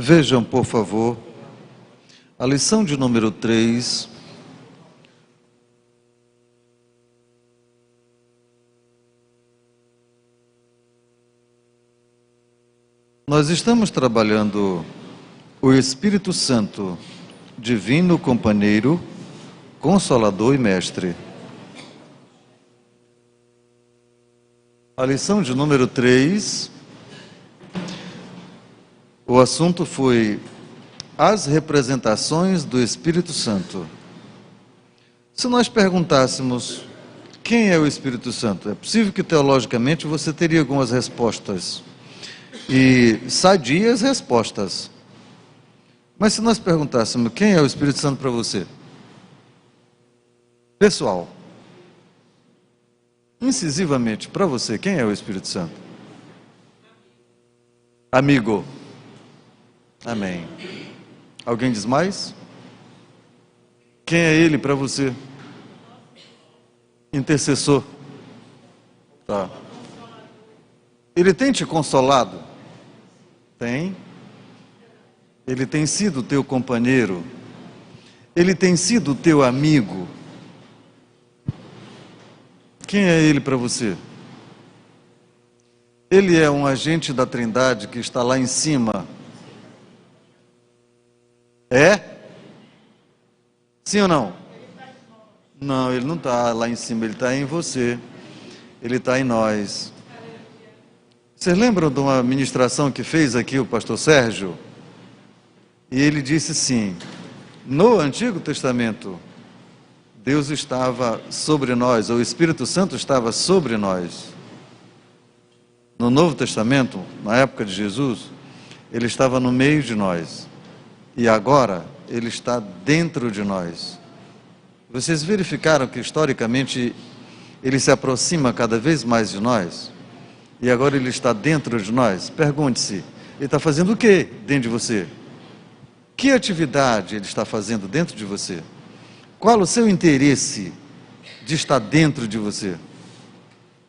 Vejam, por favor, a lição de número 3. Nós estamos trabalhando o Espírito Santo, divino companheiro, consolador e mestre. A lição de número 3, o assunto foi as representações do Espírito Santo. Se nós perguntássemos quem é o Espírito Santo, é possível que teologicamente você teria algumas respostas, e sadias respostas. Mas se nós perguntássemos quem é o Espírito Santo para você, pessoal, incisivamente, para você, quem é o Espírito Santo? Amigo. Amém. Alguém diz mais? Quem é ele para você? Intercessor. Tá. Ele tem te consolado? Tem. Ele tem sido teu companheiro? Ele tem sido teu amigo? Quem é ele para você? Ele é um agente da Trindade que está lá em cima. É? Sim ou não? Não, ele não está lá em cima, ele está em você. Ele está em nós. Vocês lembram de uma ministração que fez aqui o pastor Sérgio? E ele disse assim: no Antigo Testamento, Deus estava sobre nós, ou o Espírito Santo estava sobre nós. No Novo Testamento, na época de Jesus, ele estava no meio de nós. E agora, ele está dentro de nós. Vocês verificaram que, historicamente, ele se aproxima cada vez mais de nós? E agora ele está dentro de nós? Pergunte-se, ele está fazendo o que dentro de você? Que atividade ele está fazendo dentro de você? Qual o seu interesse de estar dentro de você?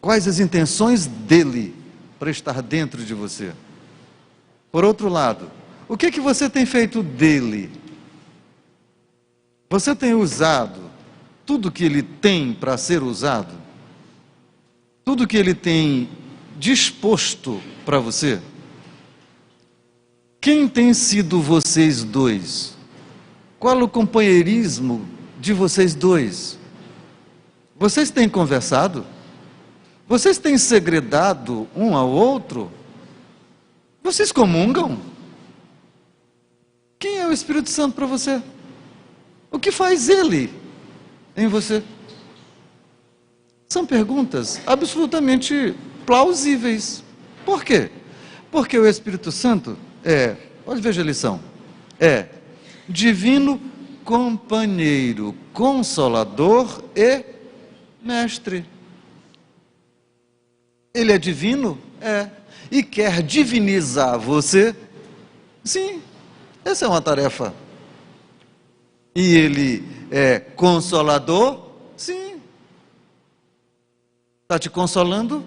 Quais as intenções dele para estar dentro de você? Por outro lado, o que você tem feito dele? Você tem usado tudo que ele tem para ser usado? Tudo que ele tem disposto para você? Quem tem sido vocês dois? Qual o companheirismo de vocês dois? Vocês têm conversado? Vocês têm segredado um ao outro? Vocês comungam? Quem é o Espírito Santo para você? O que faz ele em você? São perguntas absolutamente plausíveis. Por quê? Porque o Espírito Santo olha, veja a lição, é divino companheiro, consolador e mestre. Ele é divino? É. E quer divinizar você? Sim. Essa é uma tarefa. E ele é consolador? Sim. Está te consolando?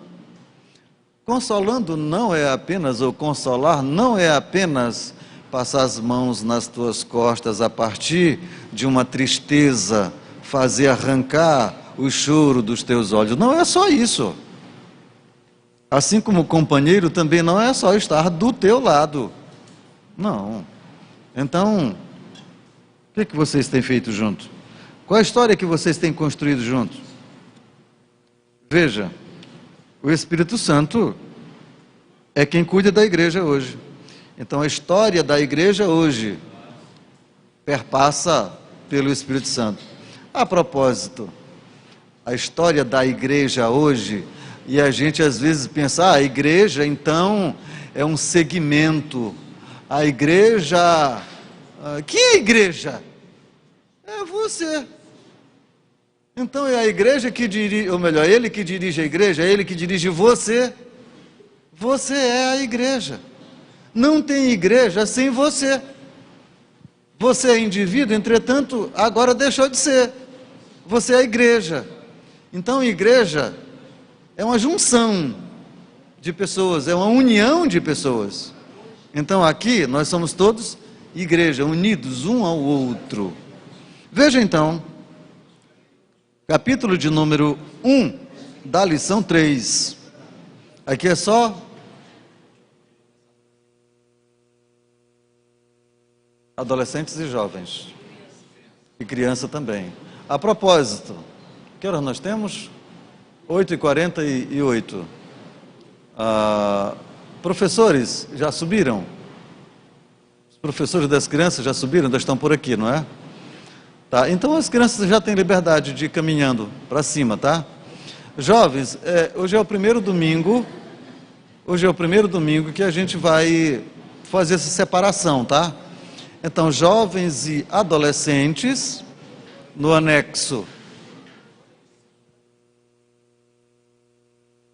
Consolando não é apenas, ou consolar não é apenas passar as mãos nas tuas costas a partir de uma tristeza, fazer arrancar o choro dos teus olhos. Não é só isso. Assim como o companheiro também não é só estar do teu lado. Não. Então, o que vocês têm feito junto? Qual a história que vocês têm construído juntos? Veja, o Espírito Santo é quem cuida da igreja hoje. Então a história da igreja hoje perpassa pelo Espírito Santo. A propósito, a história da igreja hoje, e a gente às vezes pensa, a igreja então é um segmento. A igreja, que é a igreja? É você. Então é a igreja que dirige, ou melhor, ele que dirige a igreja, é ele que dirige você. Você é a igreja. Não tem igreja sem você. Você é indivíduo, entretanto, agora deixou de ser. Você é a igreja. Então, igreja é uma junção de pessoas, é uma união de pessoas. Então aqui nós somos todos igreja, unidos um ao outro. Veja então, capítulo de número 1 da lição 3. Aqui é só adolescentes e jovens, e criança também. A propósito, que horas nós temos? 8h48. Professores já subiram? Os professores das crianças já subiram? Ainda estão por aqui, não é? Tá, então as crianças já têm liberdade de ir caminhando para cima, tá? Jovens, hoje é o primeiro domingo que a gente vai fazer essa separação, tá? Então, jovens e adolescentes, no anexo.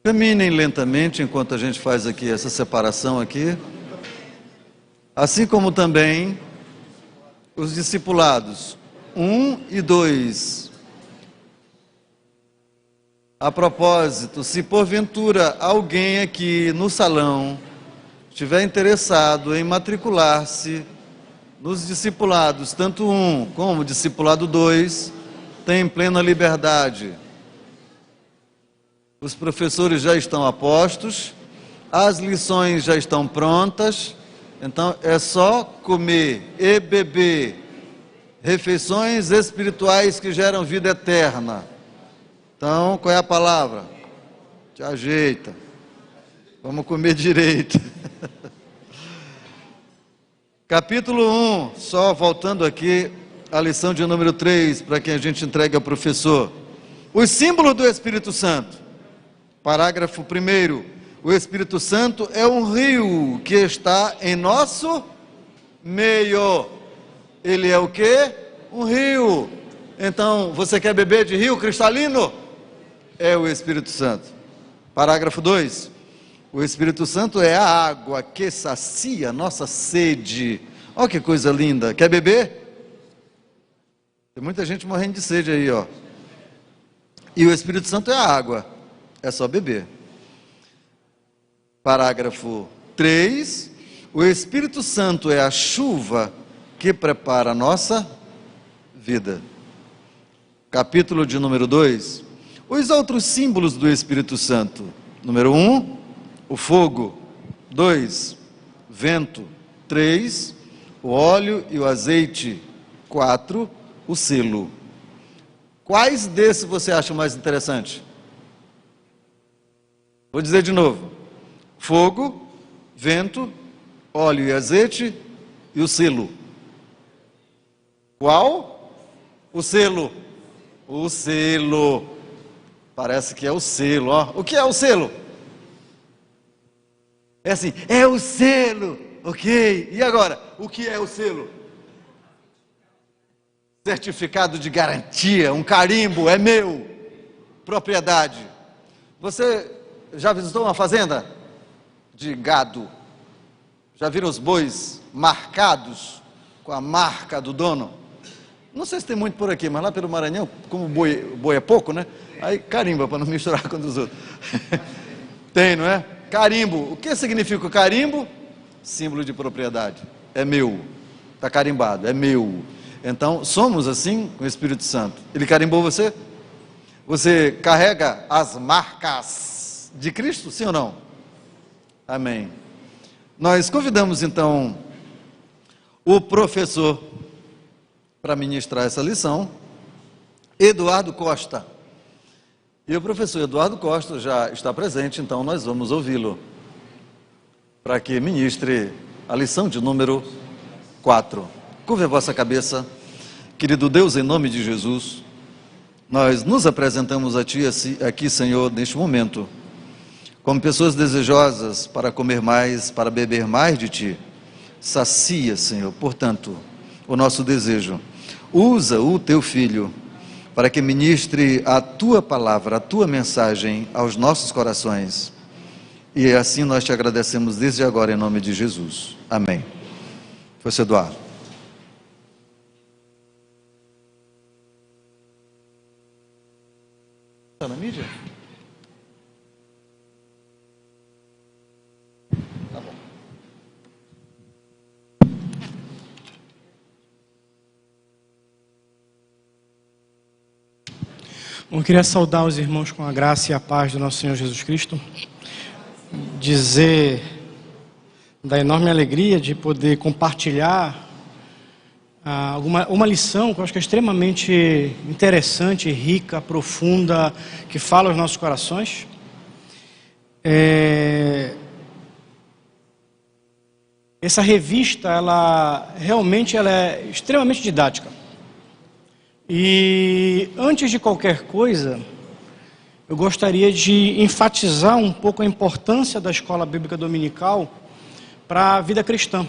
Caminem lentamente enquanto a gente faz aqui essa separação aqui. Assim como também os discipulados 1 e 2. A propósito, se porventura alguém aqui no salão estiver interessado em matricular-se nos discipulados, tanto 1 como discipulado 2, tem plena liberdade. Os professores já estão a postos, as lições já estão prontas, então é só comer e beber refeições espirituais que geram vida eterna. Então, qual é a palavra? Te ajeita. Vamos comer direito. Capítulo 1, só voltando aqui à lição de número 3, para que a gente entregue ao professor. Os símbolos do Espírito Santo. Parágrafo 1º. O Espírito Santo é um rio que está em nosso meio. Ele é o quê? Um rio. Então, você quer beber de rio cristalino? É o Espírito Santo. Parágrafo 2. O Espírito Santo é a água que sacia nossa sede. Olha que coisa linda. Quer beber? Tem muita gente morrendo de sede aí, ó. E o Espírito Santo é a água. É só beber. Parágrafo 3. O Espírito Santo é a chuva que prepara a nossa vida. Capítulo de número 2. Os outros símbolos do Espírito Santo. Número 1, o fogo. 2, vento. 3, o óleo e o azeite. 4, o selo. Quais desses você acha mais interessante? Vou dizer de novo. Fogo, vento, óleo e azeite e o selo. Qual? O selo. O selo. Parece que é o selo, ó. O que é o selo? É assim, é o selo, ok. E agora, o que é o selo? Certificado de garantia, um carimbo, é meu, propriedade. Você já visitou uma fazenda de gado? Já viram os bois marcados com a marca do dono? Não sei se tem muito por aqui, mas lá pelo Maranhão, como boi é pouco, né? Aí carimba para não misturar com os outros. Tem, não é? Carimbo. O que significa o carimbo? Símbolo de propriedade. É meu. Está carimbado, é meu. Então, somos assim com o Espírito Santo. Ele carimbou você? Você carrega as marcas de Cristo, sim ou não? Amém. Nós convidamos então o professor para ministrar essa lição, Eduardo Costa. E o professor Eduardo Costa já está presente, então nós vamos ouvi-lo para que ministre a lição de número 4. Curve a vossa cabeça. Querido Deus, em nome de Jesus, nós nos apresentamos a Ti aqui, Senhor, neste momento, como pessoas desejosas para comer mais, para beber mais de Ti. Sacia, Senhor, portanto, o nosso desejo. Usa o Teu Filho para que ministre a Tua palavra, a Tua mensagem aos nossos corações. E assim nós Te agradecemos desde agora, em nome de Jesus. Amém. Professor Eduardo. Está na mídia? Tá bom. Eu queria saudar os irmãos com a graça e a paz do nosso Senhor Jesus Cristo. Dizer da enorme alegria de poder compartilhar uma lição que eu acho que é extremamente interessante, rica, profunda, que fala aos nossos corações. Essa revista, ela é extremamente didática. E antes de qualquer coisa, eu gostaria de enfatizar um pouco a importância da escola bíblica dominical para a vida cristã.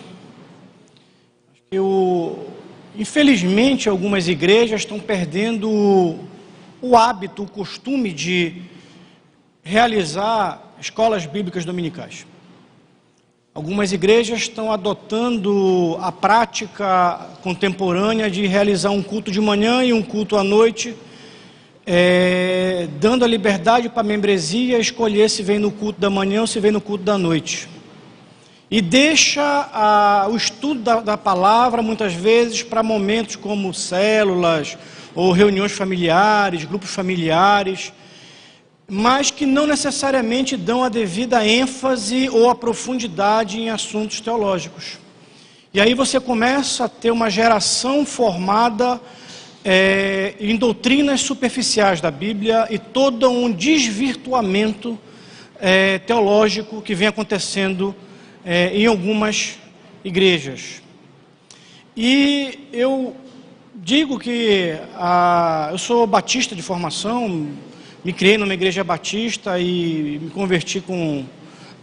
Infelizmente, algumas igrejas estão perdendo o hábito, o costume de realizar escolas bíblicas dominicais. Algumas igrejas estão adotando a prática contemporânea de realizar um culto de manhã e um culto à noite, dando a liberdade para a membresia escolher se vem no culto da manhã ou se vem no culto da noite. E deixa o estudo da palavra, muitas vezes, para momentos como células, ou reuniões familiares, grupos familiares, mas que não necessariamente dão a devida ênfase ou a profundidade em assuntos teológicos. E aí você começa a ter uma geração formada em doutrinas superficiais da Bíblia e todo um desvirtuamento teológico que vem acontecendo em algumas igrejas. E eu digo que eu sou batista de formação, me criei numa igreja batista e me converti com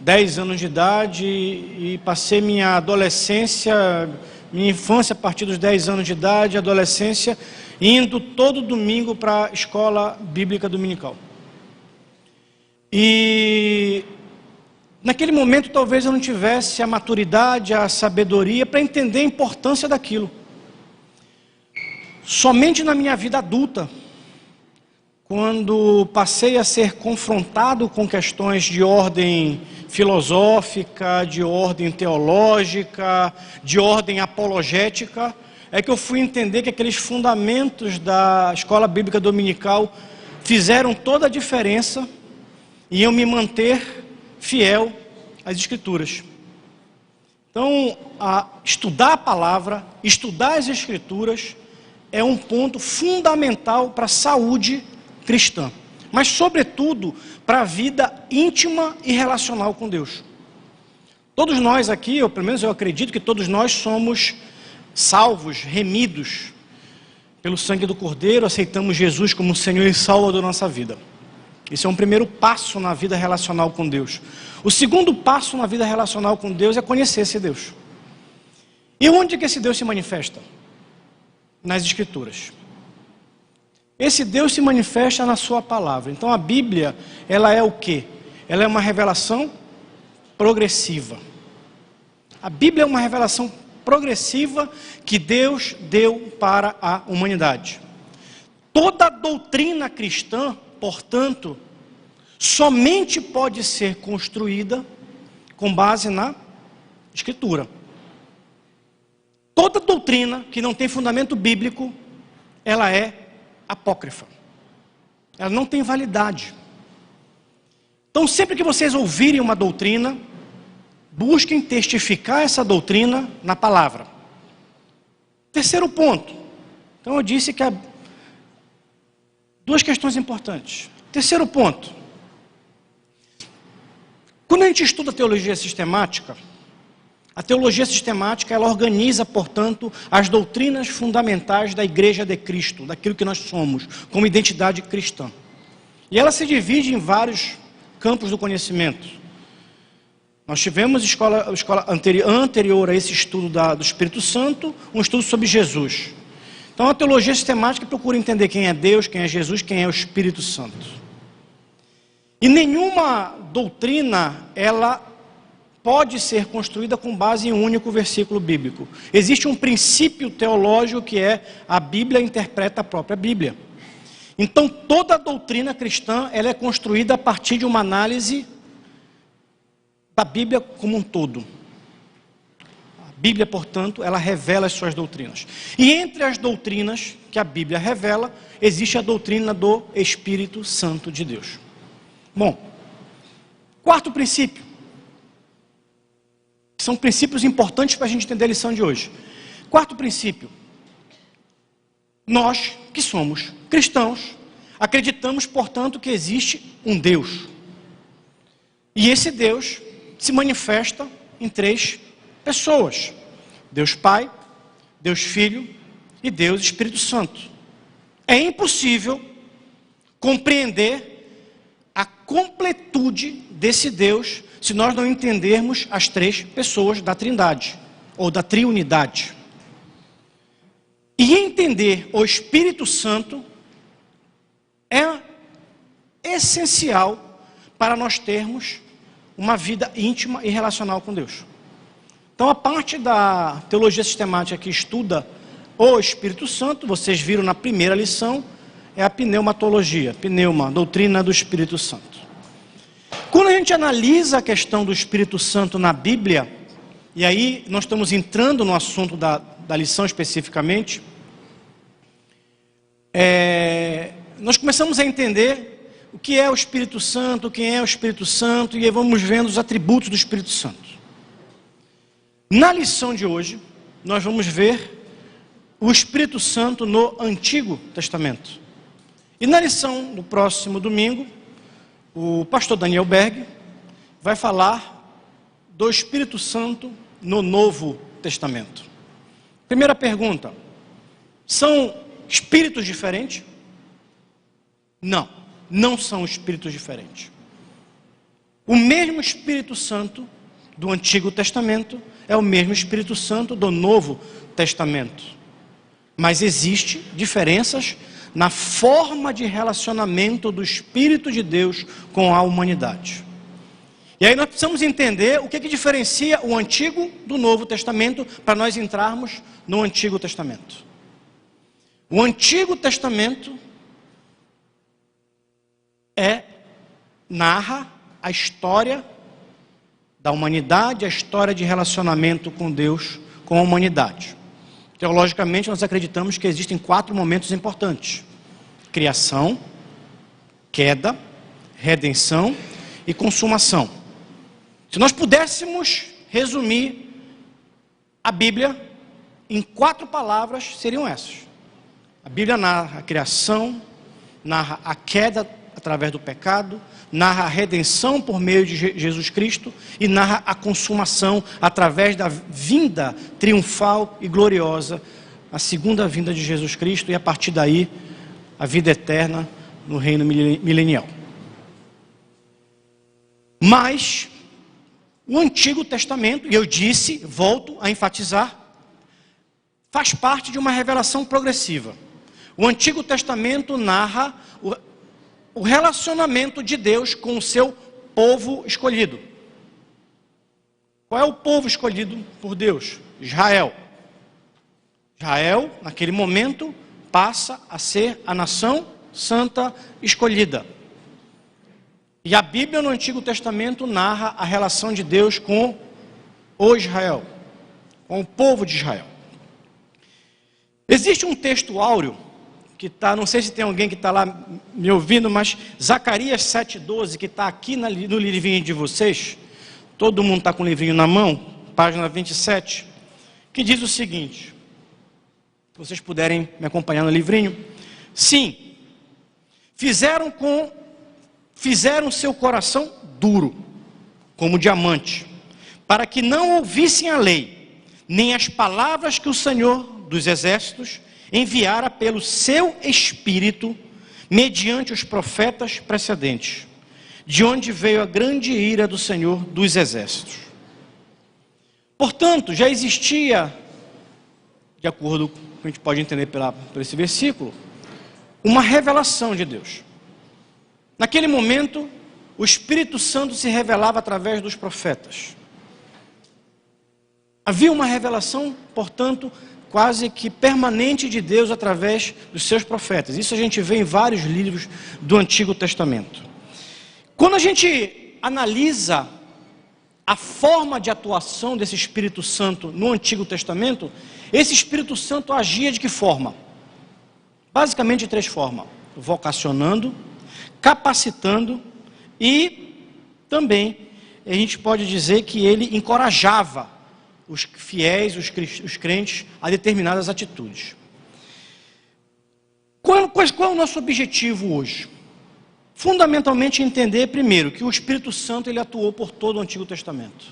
10 anos de idade e passei minha adolescência, minha infância a partir dos 10 anos de idade, adolescência, indo todo domingo para a escola bíblica dominical. E naquele momento talvez eu não tivesse a maturidade, a sabedoria para entender a importância daquilo. Somente na minha vida adulta, quando passei a ser confrontado com questões de ordem filosófica, de ordem teológica, de ordem apologética, é que eu fui entender que aqueles fundamentos da escola bíblica dominical fizeram toda a diferença e eu me manter fiel às Escrituras. Então, estudar a palavra, estudar as Escrituras é um ponto fundamental para a saúde cristã, mas sobretudo para a vida íntima e relacional com Deus. Todos nós aqui, ou pelo menos eu acredito que todos nós somos salvos, remidos pelo sangue do Cordeiro, aceitamos Jesus como Senhor e Salvador da nossa vida. Esse é um primeiro passo na vida relacional com Deus. O segundo passo na vida relacional com Deus é conhecer esse Deus. E onde que esse Deus se manifesta? Nas Escrituras. Esse Deus se manifesta na sua palavra. Então a Bíblia, ela é o quê? Ela é uma revelação progressiva. A Bíblia é uma revelação progressiva que Deus deu para a humanidade. Toda doutrina cristã, portanto, somente pode ser construída com base na Escritura. Toda doutrina que não tem fundamento bíblico, ela é apócrifa. Ela não tem validade. Então, sempre que vocês ouvirem uma doutrina, busquem testificar essa doutrina na palavra. Terceiro ponto. Então, eu disse que há duas questões importantes. Terceiro ponto. Quando a gente estuda teologia sistemática, a teologia sistemática, ela organiza, portanto, as doutrinas fundamentais da Igreja de Cristo, daquilo que nós somos, como identidade cristã. E ela se divide em vários campos do conhecimento. Nós tivemos escola anterior a esse estudo do Espírito Santo, um estudo sobre Jesus. Então a teologia sistemática procura entender quem é Deus, quem é Jesus, quem é o Espírito Santo. E nenhuma doutrina, ela pode ser construída com base em um único versículo bíblico. Existe um princípio teológico que é a Bíblia interpreta a própria Bíblia. Então toda a doutrina cristã, ela é construída a partir de uma análise da Bíblia como um todo. Bíblia, portanto, ela revela as suas doutrinas. E entre as doutrinas que a Bíblia revela, existe a doutrina do Espírito Santo de Deus. Bom, quarto princípio. São princípios importantes para a gente entender a lição de hoje. Quarto princípio. Nós, que somos cristãos, acreditamos, portanto, que existe um Deus. E esse Deus se manifesta em três pessoas: Deus Pai, Deus Filho e Deus Espírito Santo. É impossível compreender a completude desse Deus se nós não entendermos as três pessoas da Trindade, ou da Triunidade. E entender o Espírito Santo é essencial para nós termos uma vida íntima e relacional com Deus. Então, a parte da teologia sistemática que estuda o Espírito Santo, vocês viram na primeira lição, é a pneumatologia, doutrina do Espírito Santo. Quando a gente analisa a questão do Espírito Santo na Bíblia, e aí nós estamos entrando no assunto da lição especificamente, nós começamos a entender o que é o Espírito Santo, quem é o Espírito Santo, e aí vamos vendo os atributos do Espírito Santo. Na lição de hoje, nós vamos ver o Espírito Santo no Antigo Testamento. E na lição do próximo domingo, o pastor Daniel Berg vai falar do Espírito Santo no Novo Testamento. Primeira pergunta: são espíritos diferentes? Não, não são espíritos diferentes. O mesmo Espírito Santo do Antigo Testamento é o mesmo Espírito Santo do Novo Testamento. Mas existem diferenças na forma de relacionamento do Espírito de Deus com a humanidade. E aí nós precisamos entender o que diferencia o Antigo do Novo Testamento para nós entrarmos no Antigo Testamento. O Antigo Testamento narra a história da humanidade, a história de relacionamento com Deus, com a humanidade. Teologicamente, nós acreditamos que existem 4 momentos importantes: criação, queda, redenção e consumação. Se nós pudéssemos resumir a Bíblia em 4 palavras, seriam essas. A Bíblia narra a criação, narra a queda através do pecado, narra a redenção por meio de Jesus Cristo e narra a consumação através da vinda triunfal e gloriosa, a segunda vinda de Jesus Cristo, e a partir daí a vida eterna no reino milenial. Mas o Antigo Testamento, e eu disse, volto a enfatizar, faz parte de uma revelação progressiva. O Antigo Testamento narra o relacionamento de Deus com o seu povo escolhido. Qual é o povo escolhido por Deus? Israel. Israel, naquele momento, passa a ser a nação santa escolhida. E a Bíblia no Antigo Testamento narra a relação de Deus com o Israel, com o povo de Israel. Existe um texto áureo que está, não sei se tem alguém que está lá me ouvindo, mas Zacarias 7,12, que está aqui no livrinho de vocês, todo mundo está com o livrinho na mão, página 27, que diz o seguinte, se vocês puderem me acompanhar no livrinho: sim, fizeram seu coração duro, como diamante, para que não ouvissem a lei, nem as palavras que o Senhor dos Exércitos enviara pelo seu Espírito, mediante os profetas precedentes, de onde veio a grande ira do Senhor dos Exércitos. Portanto, já existia, de acordo com o que a gente pode entender por esse versículo, uma revelação de Deus. Naquele momento, o Espírito Santo se revelava através dos profetas. Havia uma revelação, portanto, quase que permanente de Deus através dos seus profetas. Isso a gente vê em vários livros do Antigo Testamento. Quando a gente analisa a forma de atuação desse Espírito Santo no Antigo Testamento, esse Espírito Santo agia de que forma? Basicamente de 3 formas: vocacionando, capacitando e também a gente pode dizer que ele encorajava os fiéis, os crentes, a determinadas atitudes. Qual é o nosso objetivo hoje? Fundamentalmente entender, primeiro, que o Espírito Santo ele atuou por todo o Antigo Testamento.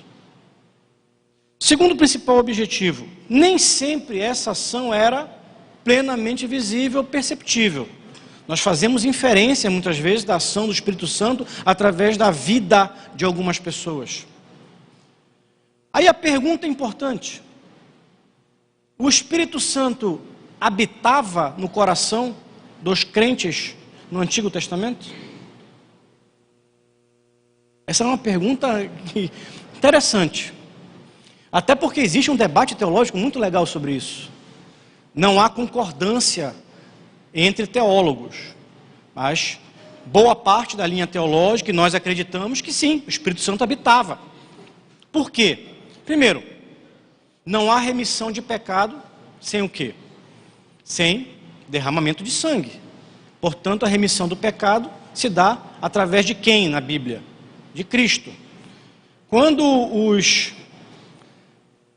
Segundo principal objetivo, nem sempre essa ação era plenamente visível, perceptível. Nós fazemos inferência, muitas vezes, da ação do Espírito Santo através da vida de algumas pessoas. Aí a pergunta é importante: o Espírito Santo habitava no coração dos crentes no Antigo Testamento? Essa é uma pergunta interessante. Até porque existe um debate teológico muito legal sobre isso. Não há concordância entre teólogos, mas boa parte da linha teológica, e nós acreditamos que sim, o Espírito Santo habitava. Por quê? Primeiro, não há remissão de pecado sem o quê? Sem derramamento de sangue. Portanto, a remissão do pecado se dá através de quem na Bíblia? De Cristo. Quando os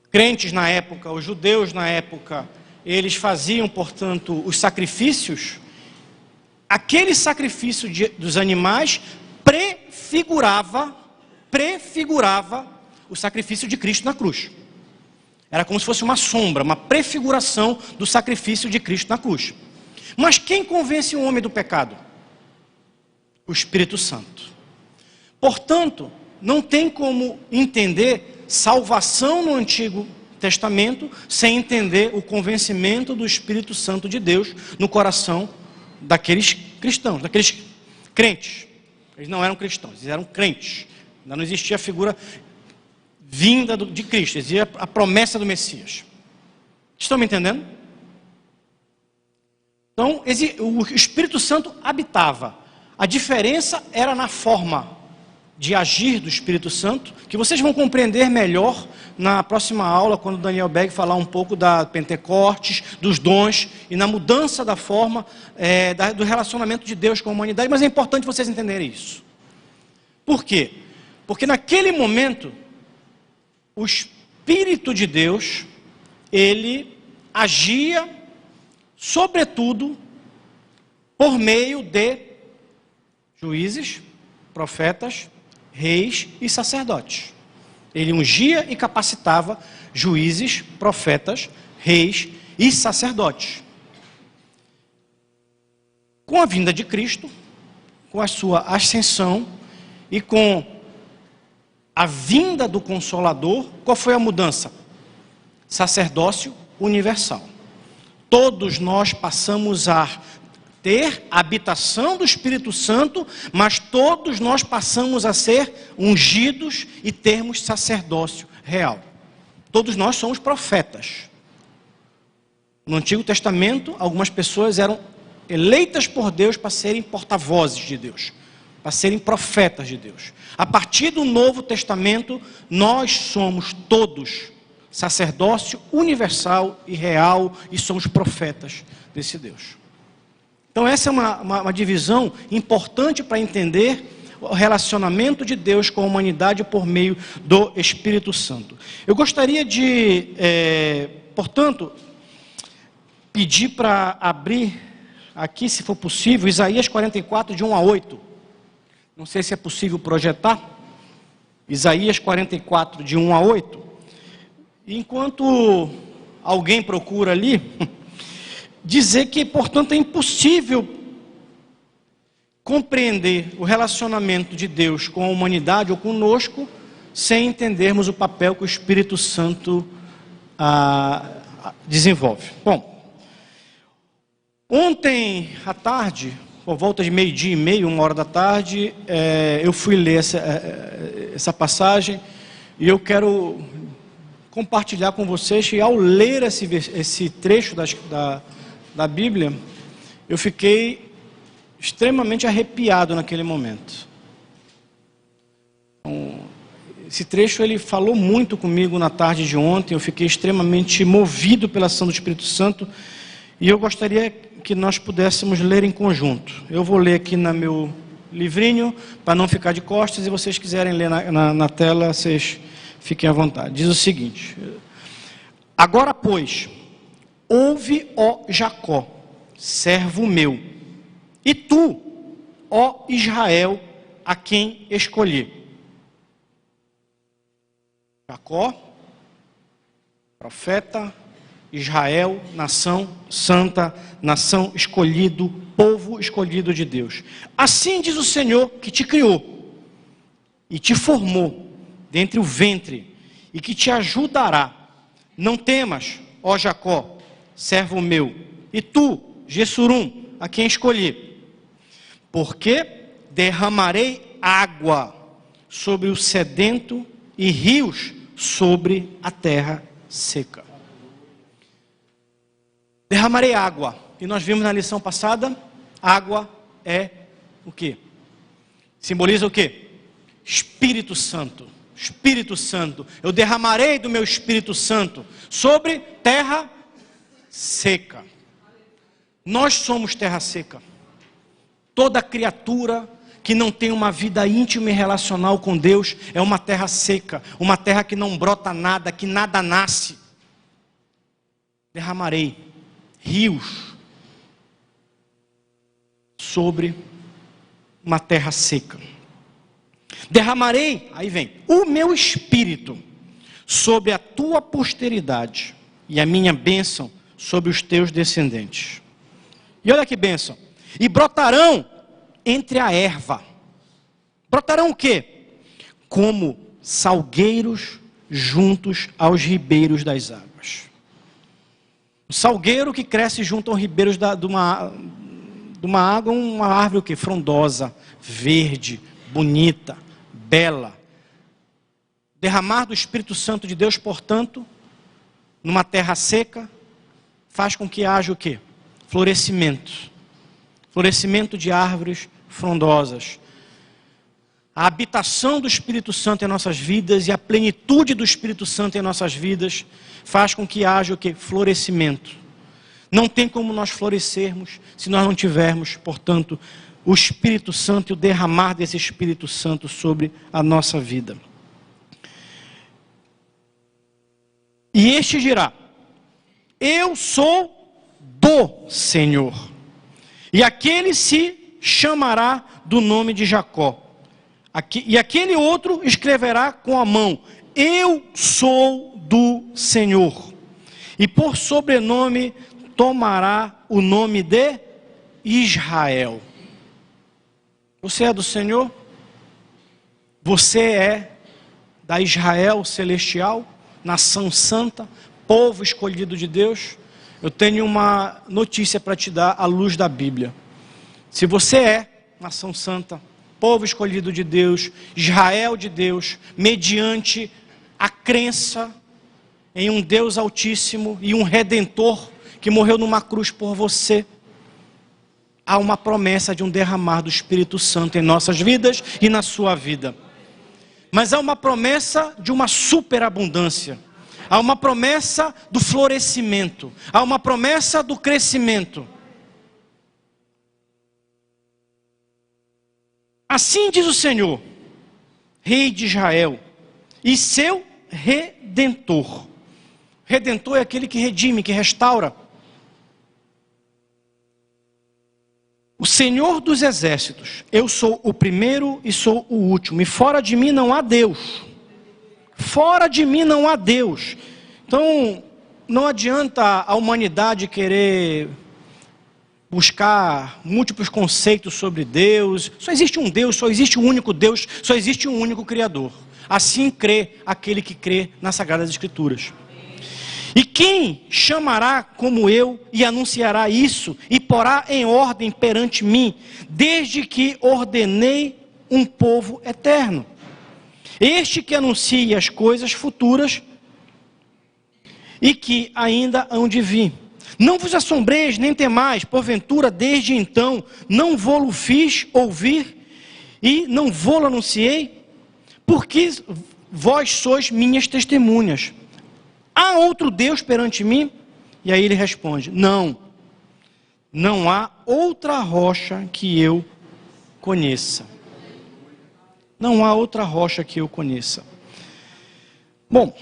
crentes na época, os judeus na época, eles faziam, portanto, os sacrifícios, aquele sacrifício dos animais prefigurava o sacrifício de Cristo na cruz. Era como se fosse uma sombra, uma prefiguração do sacrifício de Cristo na cruz. Mas quem convence o homem do pecado? O Espírito Santo. Portanto, não tem como entender salvação no Antigo Testamento sem entender o convencimento do Espírito Santo de Deus no coração daqueles cristãos, daqueles crentes. Eles não eram cristãos, eles eram crentes. Ainda não existia a figura vinda de Cristo, existia a promessa do Messias. Estão me entendendo? Então, o Espírito Santo habitava. A diferença era na forma de agir do Espírito Santo, que vocês vão compreender melhor na próxima aula, quando o Daniel Begg falar um pouco da Pentecostes, dos dons e na mudança da forma do relacionamento de Deus com a humanidade. Mas é importante vocês entenderem isso. Por quê? Porque naquele momento, o Espírito de Deus, ele agia, sobretudo, por meio de juízes, profetas, reis e sacerdotes. Ele ungia e capacitava juízes, profetas, reis e sacerdotes. Com a vinda de Cristo, com a sua ascensão e com a vinda do Consolador, qual foi a mudança? Sacerdócio universal. Todos nós passamos a ter a habitação do Espírito Santo, mas todos nós passamos a ser ungidos e termos sacerdócio real. Todos nós somos profetas. No Antigo Testamento, algumas pessoas eram eleitas por Deus para serem porta-vozes de Deus, para serem profetas de Deus. A partir do Novo Testamento, nós somos todos sacerdócio universal e real e somos profetas desse Deus. Então essa é uma divisão importante para entender o relacionamento de Deus com a humanidade por meio do Espírito Santo. Eu gostaria de, portanto, pedir para abrir aqui, se for possível, Isaías 44, de 1 a 8. Não sei se é possível projetar. Isaías 44, de 1 a 8. Enquanto alguém procura ali, dizer que, portanto, é impossível compreender o relacionamento de Deus com a humanidade ou conosco sem entendermos o papel que o Espírito Santo desenvolve. Bom, ontem à tarde, por volta de 12:30, 1h, eu fui ler essa passagem e eu quero compartilhar com vocês que ao ler esse trecho da Bíblia, eu fiquei extremamente arrepiado naquele momento. Então, esse trecho ele falou muito comigo na tarde de ontem. Eu fiquei extremamente movido pela ação do Espírito Santo e eu gostaria que nós pudéssemos ler em conjunto. Eu vou ler aqui no meu livrinho para não ficar de costas, e vocês quiserem ler na tela, vocês fiquem à vontade. Diz o seguinte: agora, pois, ouve, ó Jacó, servo meu, e tu, ó Israel, a quem escolhi. Jacó, profeta, Israel, nação santa, nação escolhido, povo escolhido de Deus. Assim diz o Senhor que te criou e te formou dentre o ventre e que te ajudará. Não temas, ó Jacó, servo meu, e tu, Jessurum, a quem escolhi, porque derramarei água sobre o sedento e rios sobre a terra seca. Derramarei água. E nós vimos na lição passada, água é o quê? Simboliza o quê? Espírito Santo. Espírito Santo. Eu derramarei do meu Espírito Santo sobre terra seca. Nós somos terra seca. Toda criatura que não tem uma vida íntima e relacional com Deus é uma terra seca, uma terra que não brota nada, que nada nasce. Derramarei rios sobre uma terra seca. Derramarei, aí vem, o meu espírito sobre a tua posteridade e a minha bênção sobre os teus descendentes. E olha que bênção. E brotarão entre a erva. Brotarão o quê? Como salgueiros juntos aos ribeiros das águas. O salgueiro que cresce junto aos ribeiros de uma água, uma árvore o quê? Frondosa, verde, bonita, bela. Derramar do Espírito Santo de Deus, portanto, numa terra seca, faz com que haja o quê? Florescimento. Florescimento de árvores frondosas. A habitação do Espírito Santo em nossas vidas e a plenitude do Espírito Santo em nossas vidas faz com que haja o quê? Florescimento. Não tem como nós florescermos se nós não tivermos, portanto, o Espírito Santo e o derramar desse Espírito Santo sobre a nossa vida. E este dirá: eu sou do Senhor. E aquele se chamará do nome de Jacó. E aquele outro escreverá com a mão: eu sou do Senhor. E por sobrenome tomará o nome de Israel. Você é do Senhor? Você é da Israel celestial, nação santa, povo escolhido de Deus? Eu tenho uma notícia para te dar à luz da Bíblia. Se você é nação santa, povo escolhido de Deus, Israel de Deus, mediante a crença em um Deus altíssimo e um Redentor que morreu numa cruz por você, há uma promessa de um derramar do Espírito Santo em nossas vidas e na sua vida. Mas há uma promessa de uma superabundância. Há uma promessa do florescimento. Há uma promessa do crescimento. Assim diz o Senhor, Rei de Israel, e seu Redentor. Redentor é aquele que redime, que restaura. O Senhor dos exércitos, eu sou o primeiro e sou o último, e fora de mim não há Deus. Fora de mim não há Deus. Então, não adianta a humanidade querer buscar múltiplos conceitos sobre Deus. Só existe um Deus, só existe um único Deus, só existe um único Criador. Assim crê aquele que crê nas Sagradas Escrituras. E quem chamará como eu e anunciará isso e porá em ordem perante mim, desde que ordenei um povo eterno? Este que anuncia as coisas futuras e que ainda hão de vir. Não vos assombreis, nem temais, porventura desde então não vou-lo fiz ouvir e não vou-lo anunciei? vós sois minhas testemunhas. Há outro Deus perante mim? E aí ele responde, não há outra rocha que eu conheça. Não há outra rocha que eu conheça. Bom,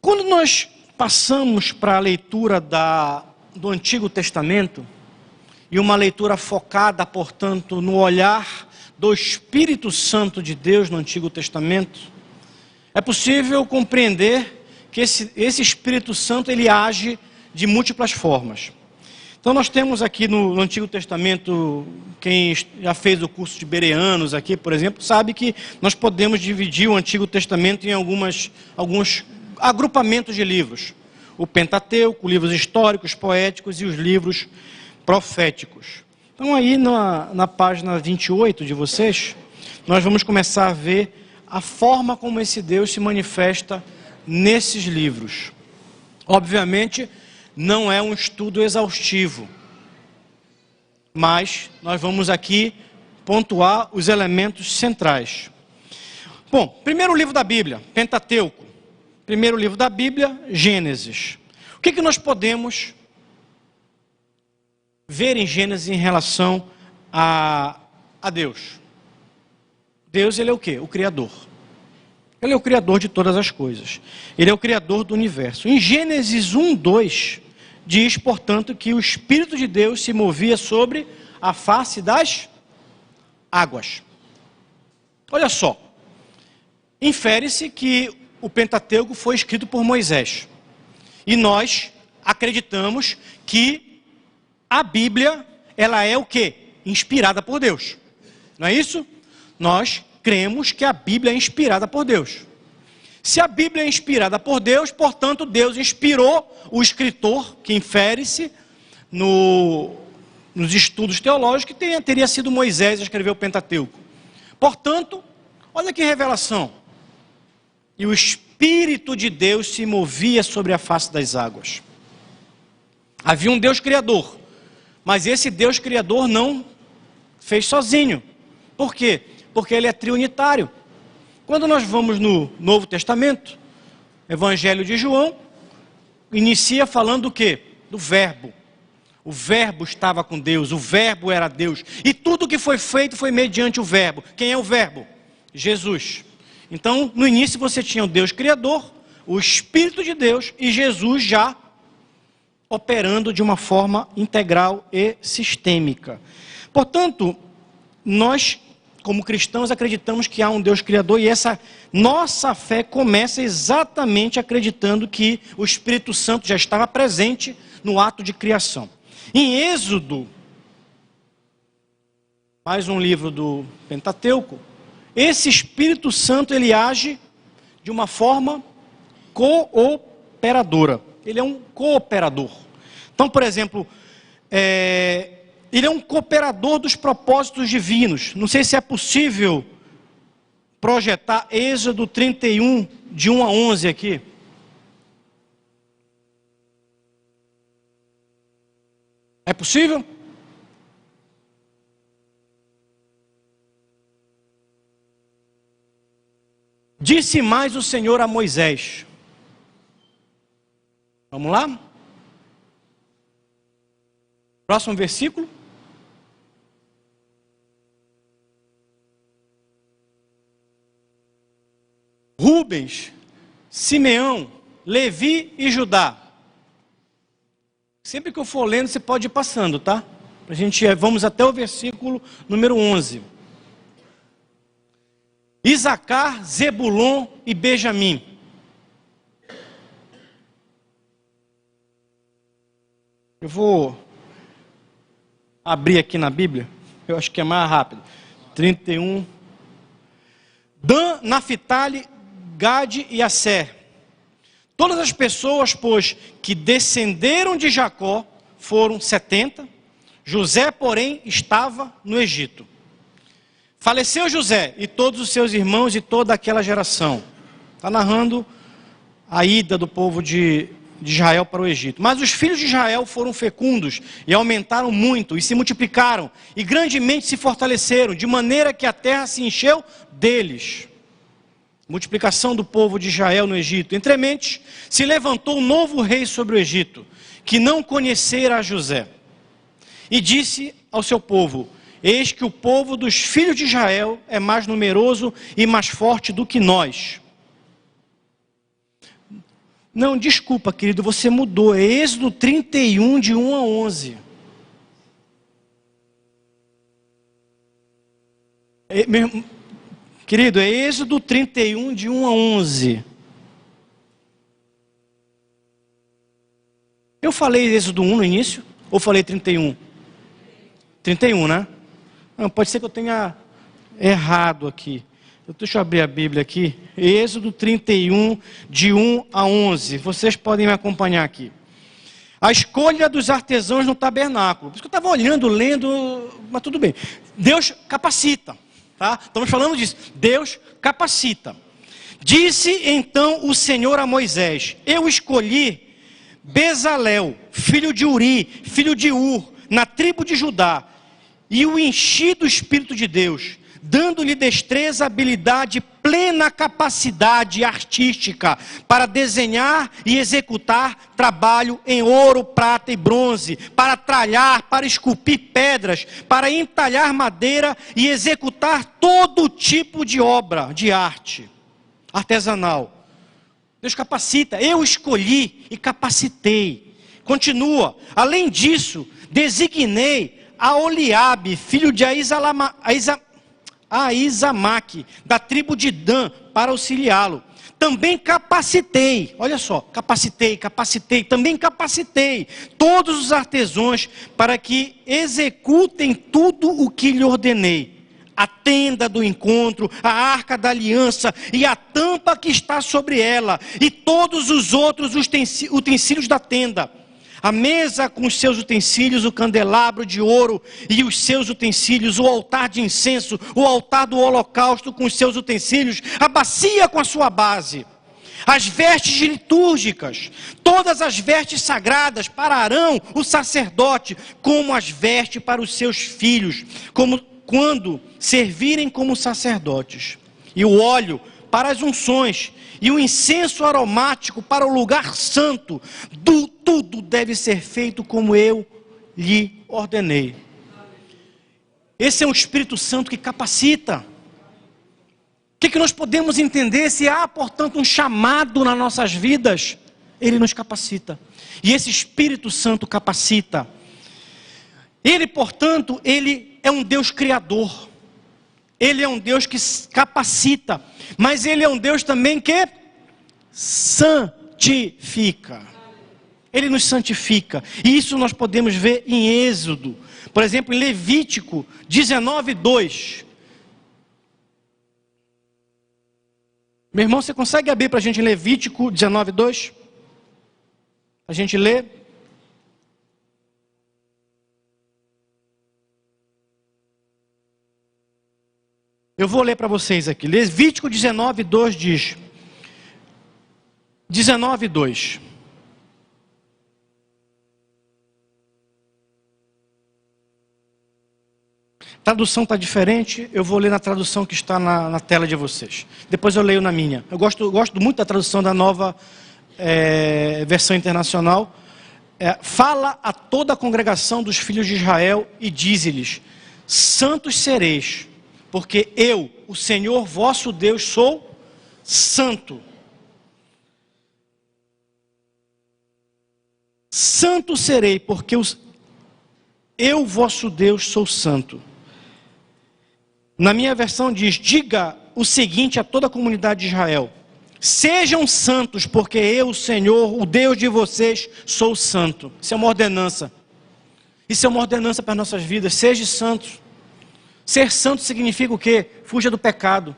quando nós passamos para a leitura do Antigo Testamento, e uma leitura focada, portanto, no olhar do Espírito Santo de Deus no Antigo Testamento, é possível compreender que esse Espírito Santo, ele age de múltiplas formas. Então nós temos aqui no Antigo Testamento, quem já fez o curso de Bereanos aqui, por exemplo, sabe que nós podemos dividir o Antigo Testamento em alguns agrupamentos de livros. O Pentateuco, livros históricos, poéticos e os livros proféticos. Então aí na página 28 de vocês, nós vamos começar a ver a forma como esse Deus se manifesta nesses livros. Obviamente, não é um estudo exaustivo, mas nós vamos aqui pontuar os elementos centrais. Bom, primeiro livro da Bíblia, Pentateuco. Primeiro livro da Bíblia, Gênesis. O que nós podemos ver em Gênesis em relação a Deus? Deus, ele é o quê? O Criador. Ele é o Criador de todas as coisas. Ele é o Criador do universo. Em Gênesis 1:2, diz, portanto, que o Espírito de Deus se movia sobre a face das águas. Olha só, infere-se que o Pentateuco foi escrito por Moisés. E nós acreditamos que a Bíblia, ela é o quê? Inspirada por Deus. Não é isso? Nós cremos que a Bíblia é inspirada por Deus. Se a Bíblia é inspirada por Deus, portanto, Deus inspirou o escritor, que infere-se nos estudos teológicos, que teria sido Moisés a escrever o Pentateuco. Portanto, olha que revelação. E o Espírito de Deus se movia sobre a face das águas. Havia um Deus Criador, mas esse Deus Criador não fez sozinho. Por quê? Porque ele é triunitário. Quando nós vamos no Novo Testamento, Evangelho de João, inicia falando do quê? Do Verbo. O Verbo estava com Deus, o Verbo era Deus. E tudo que foi feito foi mediante o Verbo. Quem é o Verbo? Jesus. Então, no início você tinha o Deus Criador, o Espírito de Deus e Jesus já operando de uma forma integral e sistêmica. Portanto, nós, como cristãos, acreditamos que há um Deus Criador, e essa nossa fé começa exatamente acreditando que o Espírito Santo já estava presente no ato de criação. Em Êxodo, mais um livro do Pentateuco, esse Espírito Santo, ele age de uma forma cooperadora. Ele é um cooperador. Então, por exemplo, ele é um cooperador dos propósitos divinos. Não sei se é possível projetar Êxodo 31, de 1 a 11 aqui. É possível? Disse mais o Senhor a Moisés. Vamos lá? Próximo versículo. Rubens, Simeão, Levi e Judá. Sempre que eu for lendo, você pode ir passando, tá? Vamos até o versículo número 11. Isacar, Zebulon e Benjamim. Eu vou abrir aqui na Bíblia, eu acho que é mais rápido. 31. Dan, Naphtali, Gade e Asser. Todas as pessoas, pois, que descenderam de Jacó foram 70. José, porém, estava no Egito. Faleceu José e todos os seus irmãos e toda aquela geração. Está narrando a ida do povo de Israel para o Egito. Mas os filhos de Israel foram fecundos e aumentaram muito e se multiplicaram e grandemente se fortaleceram, de maneira que a terra se encheu deles. multiplicação do povo de Israel no Egito. Entrementes, se levantou um novo rei sobre o Egito, que não conhecera a José. E disse ao seu povo: eis que o povo dos filhos de Israel é mais numeroso e mais forte do que nós. Não, desculpa, querido, você mudou. É Êxodo 31, de 1 a 11. Querido, é Êxodo 31, de 1 a 11. Eu falei Êxodo 1 no início? Ou falei 31? 31, né? Não, pode ser que eu tenha errado aqui. Deixa eu abrir a Bíblia aqui. Êxodo 31, de 1 a 11. Vocês podem me acompanhar aqui. A escolha dos artesãos no tabernáculo. Por isso que eu estava olhando, lendo, mas tudo bem. Deus capacita, tá? Estamos falando disso. Deus capacita. Disse então o Senhor a Moisés: eu escolhi Bezalel, filho de Uri, filho de Ur, na tribo de Judá, e o enchi do Espírito de Deus, dando-lhe destreza, habilidade, plena capacidade artística para desenhar e executar trabalho em ouro, prata e bronze, para tralhar, para esculpir pedras, para entalhar madeira e executar todo tipo de obra, de arte artesanal. Deus capacita, eu escolhi e capacitei. Continua, além disso, designei a Oliabe, filho de Aizamaque, da tribo de Dan, para auxiliá-lo. Também capacitei, olha só, capacitei, também capacitei todos os artesãos para que executem tudo o que lhe ordenei. A tenda do encontro, a arca da aliança e a tampa que está sobre ela, e todos os outros utensílios da tenda. A mesa com os seus utensílios, o candelabro de ouro e os seus utensílios, o altar de incenso, o altar do holocausto com os seus utensílios, a bacia com a sua base, as vestes litúrgicas, todas as vestes sagradas para Arão, o sacerdote, como as vestes para os seus filhos, como quando servirem como sacerdotes, e o óleo para as unções, e o incenso aromático para o lugar santo. Tudo deve ser feito como eu lhe ordenei. Esse é um Espírito Santo que capacita. O que nós podemos entender? Se há, portanto, um chamado nas nossas vidas, ele nos capacita. E esse Espírito Santo capacita. Ele, portanto, ele é um Deus criador. Ele é um Deus que capacita. Mas ele é um Deus também que santifica. Ele nos santifica. E isso nós podemos ver em Êxodo. Por exemplo, em Levítico 19, 2. Meu irmão, você consegue abrir para a gente em Levítico 19, 2? A gente lê. Eu vou ler para vocês aqui. Levítico 19, 2 diz. 19, 2. A tradução está diferente, eu vou ler na tradução que está na tela de vocês. Depois eu leio na minha. Eu gosto muito da tradução da nova versão internacional. Fala a toda a congregação dos filhos de Israel e dize-lhes: santos sereis, porque eu, o Senhor vosso Deus, sou santo. Santo serei, porque eu, vosso Deus, sou santo. Na minha versão diz: diga o seguinte a toda a comunidade de Israel: sejam santos, porque eu, o Senhor, o Deus de vocês, sou santo. Isso é uma ordenança. Isso é uma ordenança para as nossas vidas. Sejam santos. Ser santo significa o quê? Fuja do pecado,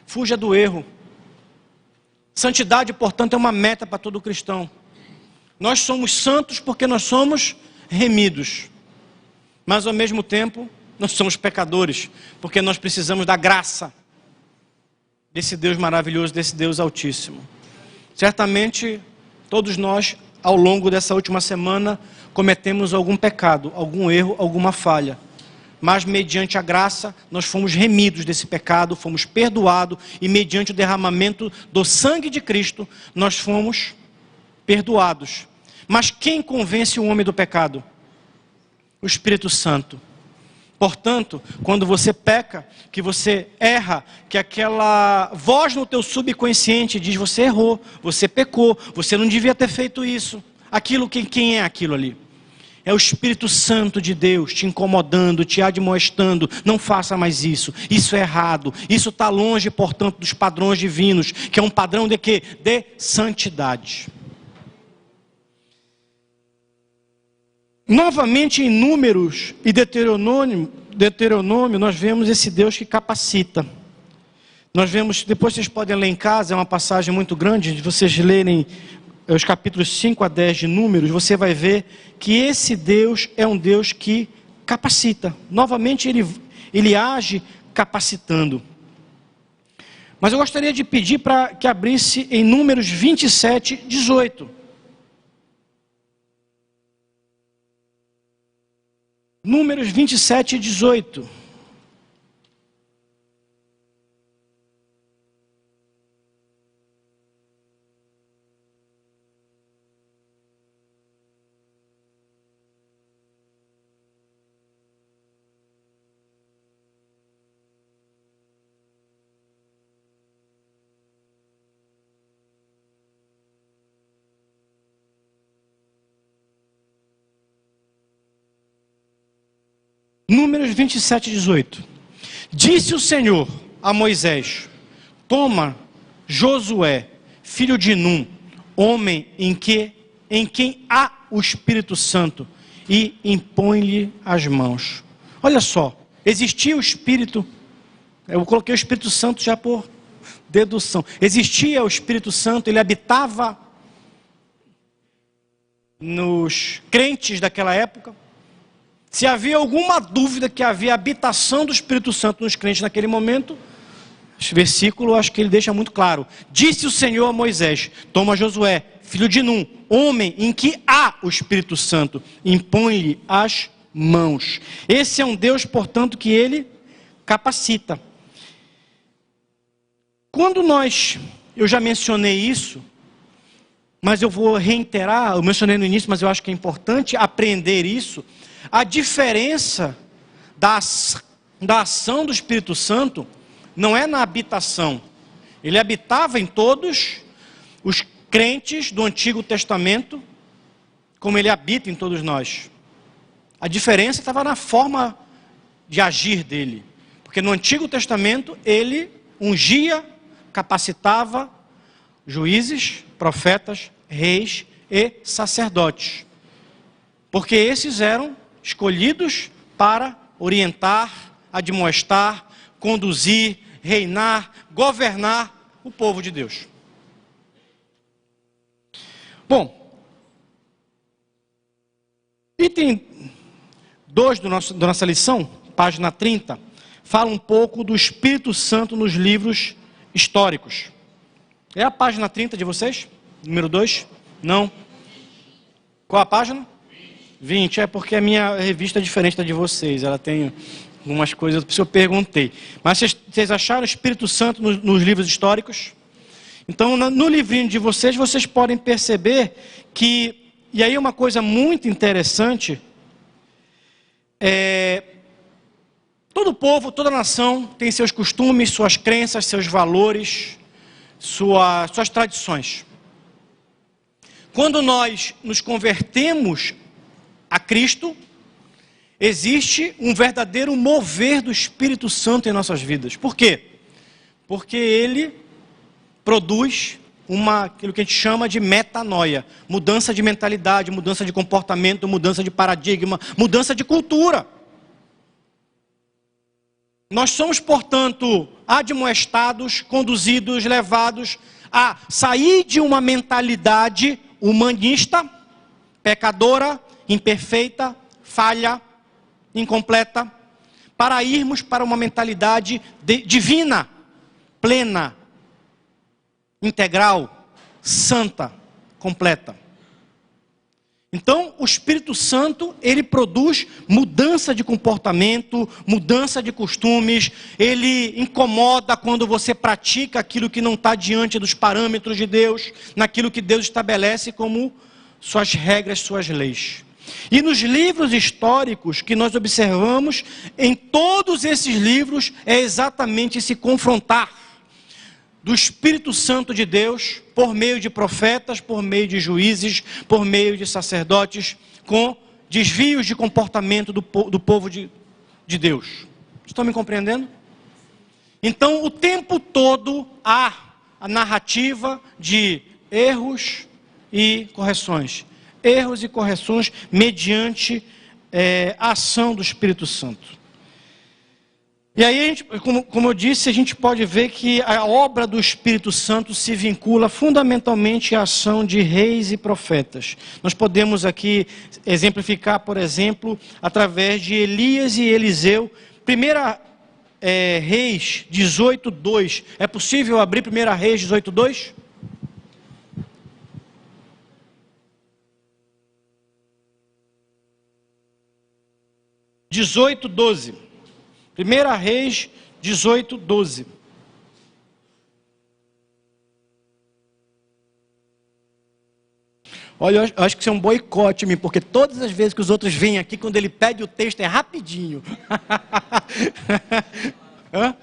fuja do erro. Santidade, portanto, é uma meta para todo cristão. Nós somos santos porque nós somos remidos. Mas ao mesmo tempo, nós somos pecadores, porque nós precisamos da graça desse Deus maravilhoso, desse Deus altíssimo. Certamente, todos nós, ao longo dessa última semana, cometemos algum pecado, algum erro, alguma falha. mas mediante a graça nós fomos remidos desse pecado, fomos perdoados, e mediante o derramamento do sangue de Cristo, nós fomos perdoados. Mas quem convence o homem do pecado? O Espírito Santo. Portanto, quando você peca, que você erra, que aquela voz no teu subconsciente diz: você errou, você pecou, você não devia ter feito isso. Aquilo, quem é aquilo ali? É o Espírito Santo de Deus te incomodando, te admoestando: não faça mais isso, isso é errado, isso está longe, portanto, dos padrões divinos, que é um padrão de quê? De santidade. Novamente em Números e Deuteronômio, nós vemos esse Deus que capacita. Nós vemos, depois vocês podem ler em casa, é uma passagem muito grande, de vocês lerem os capítulos 5 a 10 de Números, você vai ver que esse Deus é um Deus que capacita. Novamente ele age capacitando. Mas eu gostaria de pedir para que abrisse em Números 27, 18. Números 27, 18. Números 27, 18. Disse o Senhor a Moisés: toma Josué, filho de Num, homem em quem há o Espírito Santo, e impõe-lhe as mãos. Olha só, existia o Espírito, eu coloquei o Espírito Santo já por dedução. Existia o Espírito Santo, ele habitava nos crentes daquela época. Se havia alguma dúvida que havia habitação do Espírito Santo nos crentes naquele momento, esse versículo acho que ele deixa muito claro. Disse o Senhor a Moisés: toma Josué, filho de Num, homem em que há o Espírito Santo, impõe-lhe as mãos. Esse é um Deus, portanto, que ele capacita. Quando eu já mencionei isso, mas eu vou reiterar, eu mencionei no início, mas eu acho que é importante aprender isso. A diferença da ação do Espírito Santo não é na habitação. Ele habitava em todos os crentes do Antigo Testamento, como ele habita em todos nós. A diferença estava na forma de agir dele. Porque no Antigo Testamento ele ungia, capacitava juízes, profetas, reis e sacerdotes. Porque esses eram escolhidos para orientar, admoestar, conduzir, reinar, governar o povo de Deus. Bom, item 2 da nossa lição, página 30, fala um pouco do Espírito Santo nos livros históricos. É a página 30 de vocês? Número 2? Não. Qual a página? 20, é porque a minha revista é diferente da de vocês, ela tem algumas coisas, por isso eu perguntei. Mas vocês acharam o Espírito Santo nos livros históricos? Então, no livrinho de vocês podem perceber que, e aí uma coisa muito interessante, todo povo, toda nação tem seus costumes, suas crenças, seus valores, suas tradições. Quando nós nos convertemos a Cristo, existe um verdadeiro mover do Espírito Santo em nossas vidas. Por quê? Porque ele produz aquilo que a gente chama de metanoia, mudança de mentalidade, mudança de comportamento, mudança de paradigma, mudança de cultura. Nós somos, portanto, admoestados, conduzidos, levados a sair de uma mentalidade humanista, pecadora, imperfeita, falha, incompleta, para irmos para uma mentalidade divina, plena, integral, santa, completa. Então, o Espírito Santo, ele produz mudança de comportamento, mudança de costumes, ele incomoda quando você pratica aquilo que não está diante dos parâmetros de Deus, naquilo que Deus estabelece como suas regras, suas leis. E nos livros históricos que nós observamos, em todos esses livros, é exatamente esse confrontar do Espírito Santo de Deus, por meio de profetas, por meio de juízes, por meio de sacerdotes, com desvios de comportamento do povo de Deus. Estão me compreendendo? Então, o tempo todo há a narrativa de erros e correções. Erros e correções mediante a ação do Espírito Santo. E aí, a gente, como eu disse, a gente pode ver que a obra do Espírito Santo se vincula fundamentalmente à ação de reis e profetas. Nós podemos aqui exemplificar, por exemplo, através de Elias e Eliseu. 1 Reis 18:2. É possível abrir 1 Reis 18:2? (18:12). 1 Reis 18:12. Olha, eu acho que isso é um boicote, porque todas as vezes que os outros vêm aqui, quando ele pede o texto, é rapidinho. Hã?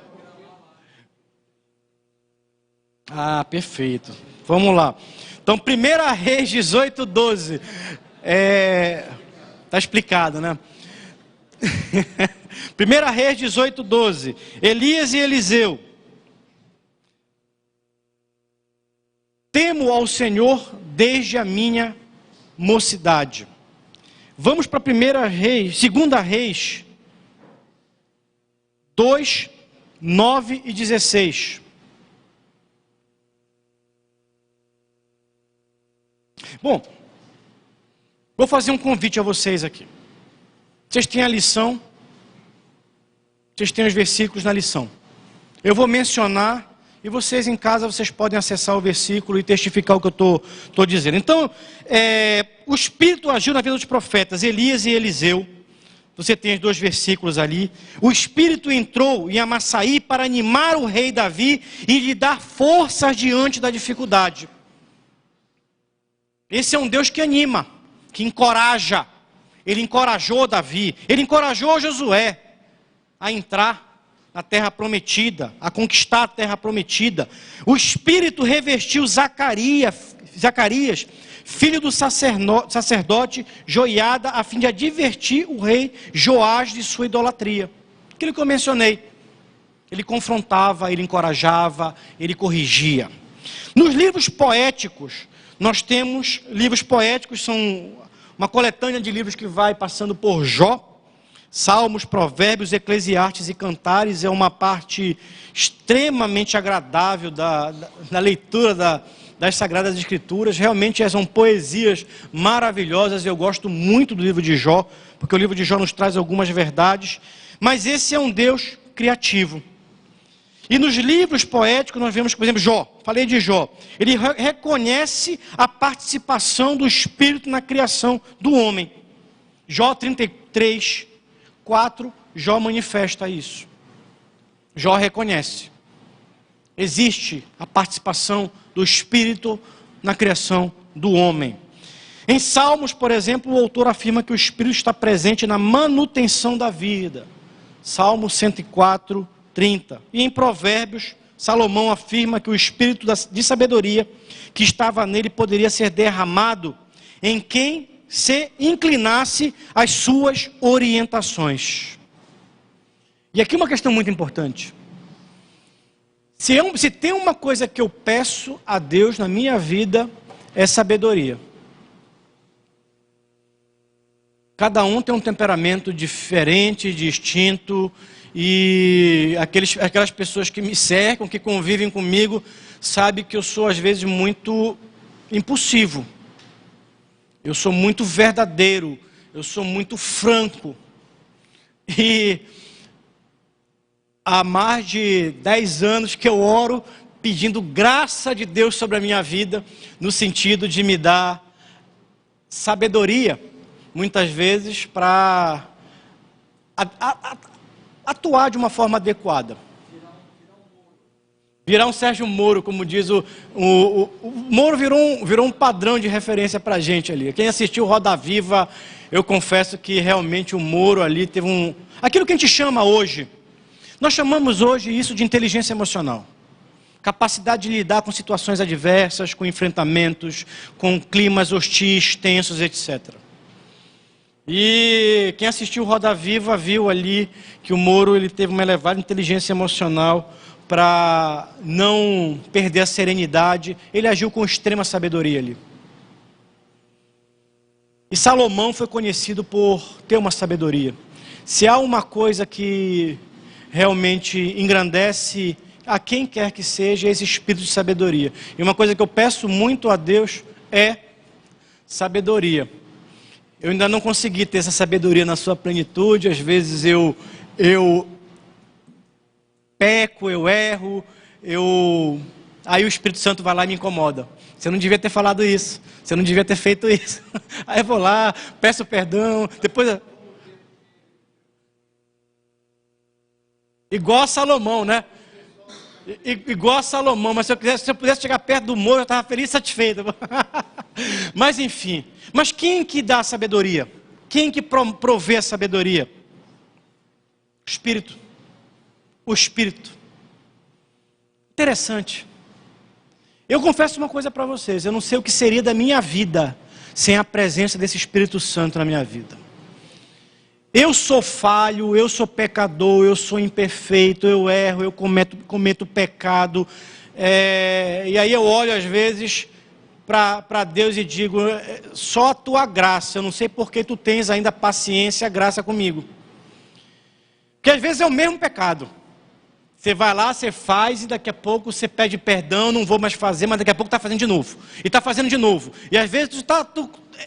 Ah, perfeito. Vamos lá. Então, 1 Reis 18:12. Está explicado, né? 1 Reis 18:12. Elias e Eliseu. Temo ao Senhor desde a minha mocidade. Vamos para 2 Reis 2, 9 e 16. Bom, vou fazer um convite a vocês aqui. Vocês têm a lição, vocês têm os versículos na lição. Eu vou mencionar e vocês em casa, vocês podem acessar o versículo e testificar o que eu estou dizendo. Então, o Espírito agiu na vida dos profetas, Elias e Eliseu. Você tem os 2 versículos ali. O Espírito entrou em Amassaí para animar o rei Davi e lhe dar forças diante da dificuldade. Esse é um Deus que anima, que encoraja. Ele encorajou Davi, ele encorajou Josué a entrar na terra prometida, a conquistar a terra prometida. O Espírito revestiu Zacarias, filho do sacerdote Joiada, a fim de advertir o rei Joás de sua idolatria. Aquilo que eu mencionei. Ele confrontava, ele encorajava, ele corrigia. Nos livros poéticos, nós temos livros poéticos, são uma coletânea de livros que vai passando por Jó, Salmos, Provérbios, Eclesiastes e Cantares. É uma parte extremamente agradável da leitura das Sagradas Escrituras. Realmente são poesias maravilhosas. Eu gosto muito do livro de Jó, porque o livro de Jó nos traz algumas verdades. Mas esse é um Deus criativo. E nos livros poéticos nós vemos, por exemplo, Jó. Falei de Jó. Ele reconhece a participação do Espírito na criação do homem. Jó 33, 4, Jó manifesta isso. Jó reconhece. Existe a participação do Espírito na criação do homem. Em Salmos, por exemplo, o autor afirma que o Espírito está presente na manutenção da vida. Salmo 104, 30. E em Provérbios, Salomão afirma que o Espírito de sabedoria que estava nele poderia ser derramado em quem se inclinasse às suas orientações. E aqui uma questão muito importante. Se tem uma coisa que eu peço a Deus na minha vida, é sabedoria. Cada um tem um temperamento diferente, distinto, e aquelas pessoas que me cercam, que convivem comigo, sabem que eu sou às vezes muito impulsivo. Eu sou muito verdadeiro, eu sou muito franco. E há mais de 10 anos que eu oro pedindo graça de Deus sobre a minha vida, no sentido de me dar sabedoria, muitas vezes, para atuar de uma forma adequada. Virar um Sérgio Moro, como diz o Moro virou um padrão de referência para a gente ali. Quem assistiu Roda Viva, eu confesso que realmente o Moro ali teve aquilo que a gente chama hoje, nós chamamos hoje isso de inteligência emocional. Capacidade de lidar com situações adversas, com enfrentamentos, com climas hostis, tensos, etc. E quem assistiu Roda Viva viu ali que o Moro ele teve uma elevada inteligência emocional para não perder a serenidade. Ele agiu com extrema sabedoria ali. E Salomão foi conhecido por ter uma sabedoria. Se há uma coisa que realmente engrandece a quem quer que seja, esse espírito de sabedoria. E uma coisa que eu peço muito a Deus é sabedoria. Eu ainda não consegui ter essa sabedoria na sua plenitude. Às vezes eu peco, eu erro, aí o Espírito Santo vai lá e me incomoda. Você não devia ter falado isso, você não devia ter feito isso. Aí eu vou lá, peço perdão, depois... Igual a Salomão, né? Igual a Salomão, mas se eu pudesse chegar perto do Moro, eu estava feliz e satisfeito. Mas enfim, mas quem que dá a sabedoria? Quem que provê a sabedoria? O Espírito. O Espírito. Interessante. Eu confesso uma coisa para vocês, eu não sei o que seria da minha vida sem a presença desse Espírito Santo na minha vida. Eu sou falho, eu sou pecador, eu sou imperfeito, eu erro, eu cometo pecado. E aí eu olho às vezes para Deus e digo, só a tua graça, eu não sei por que tu tens ainda paciência, graça comigo. Porque às vezes é o mesmo pecado. Você vai lá, você faz e daqui a pouco você pede perdão, não vou mais fazer, mas daqui a pouco está fazendo de novo. E está fazendo de novo. E às vezes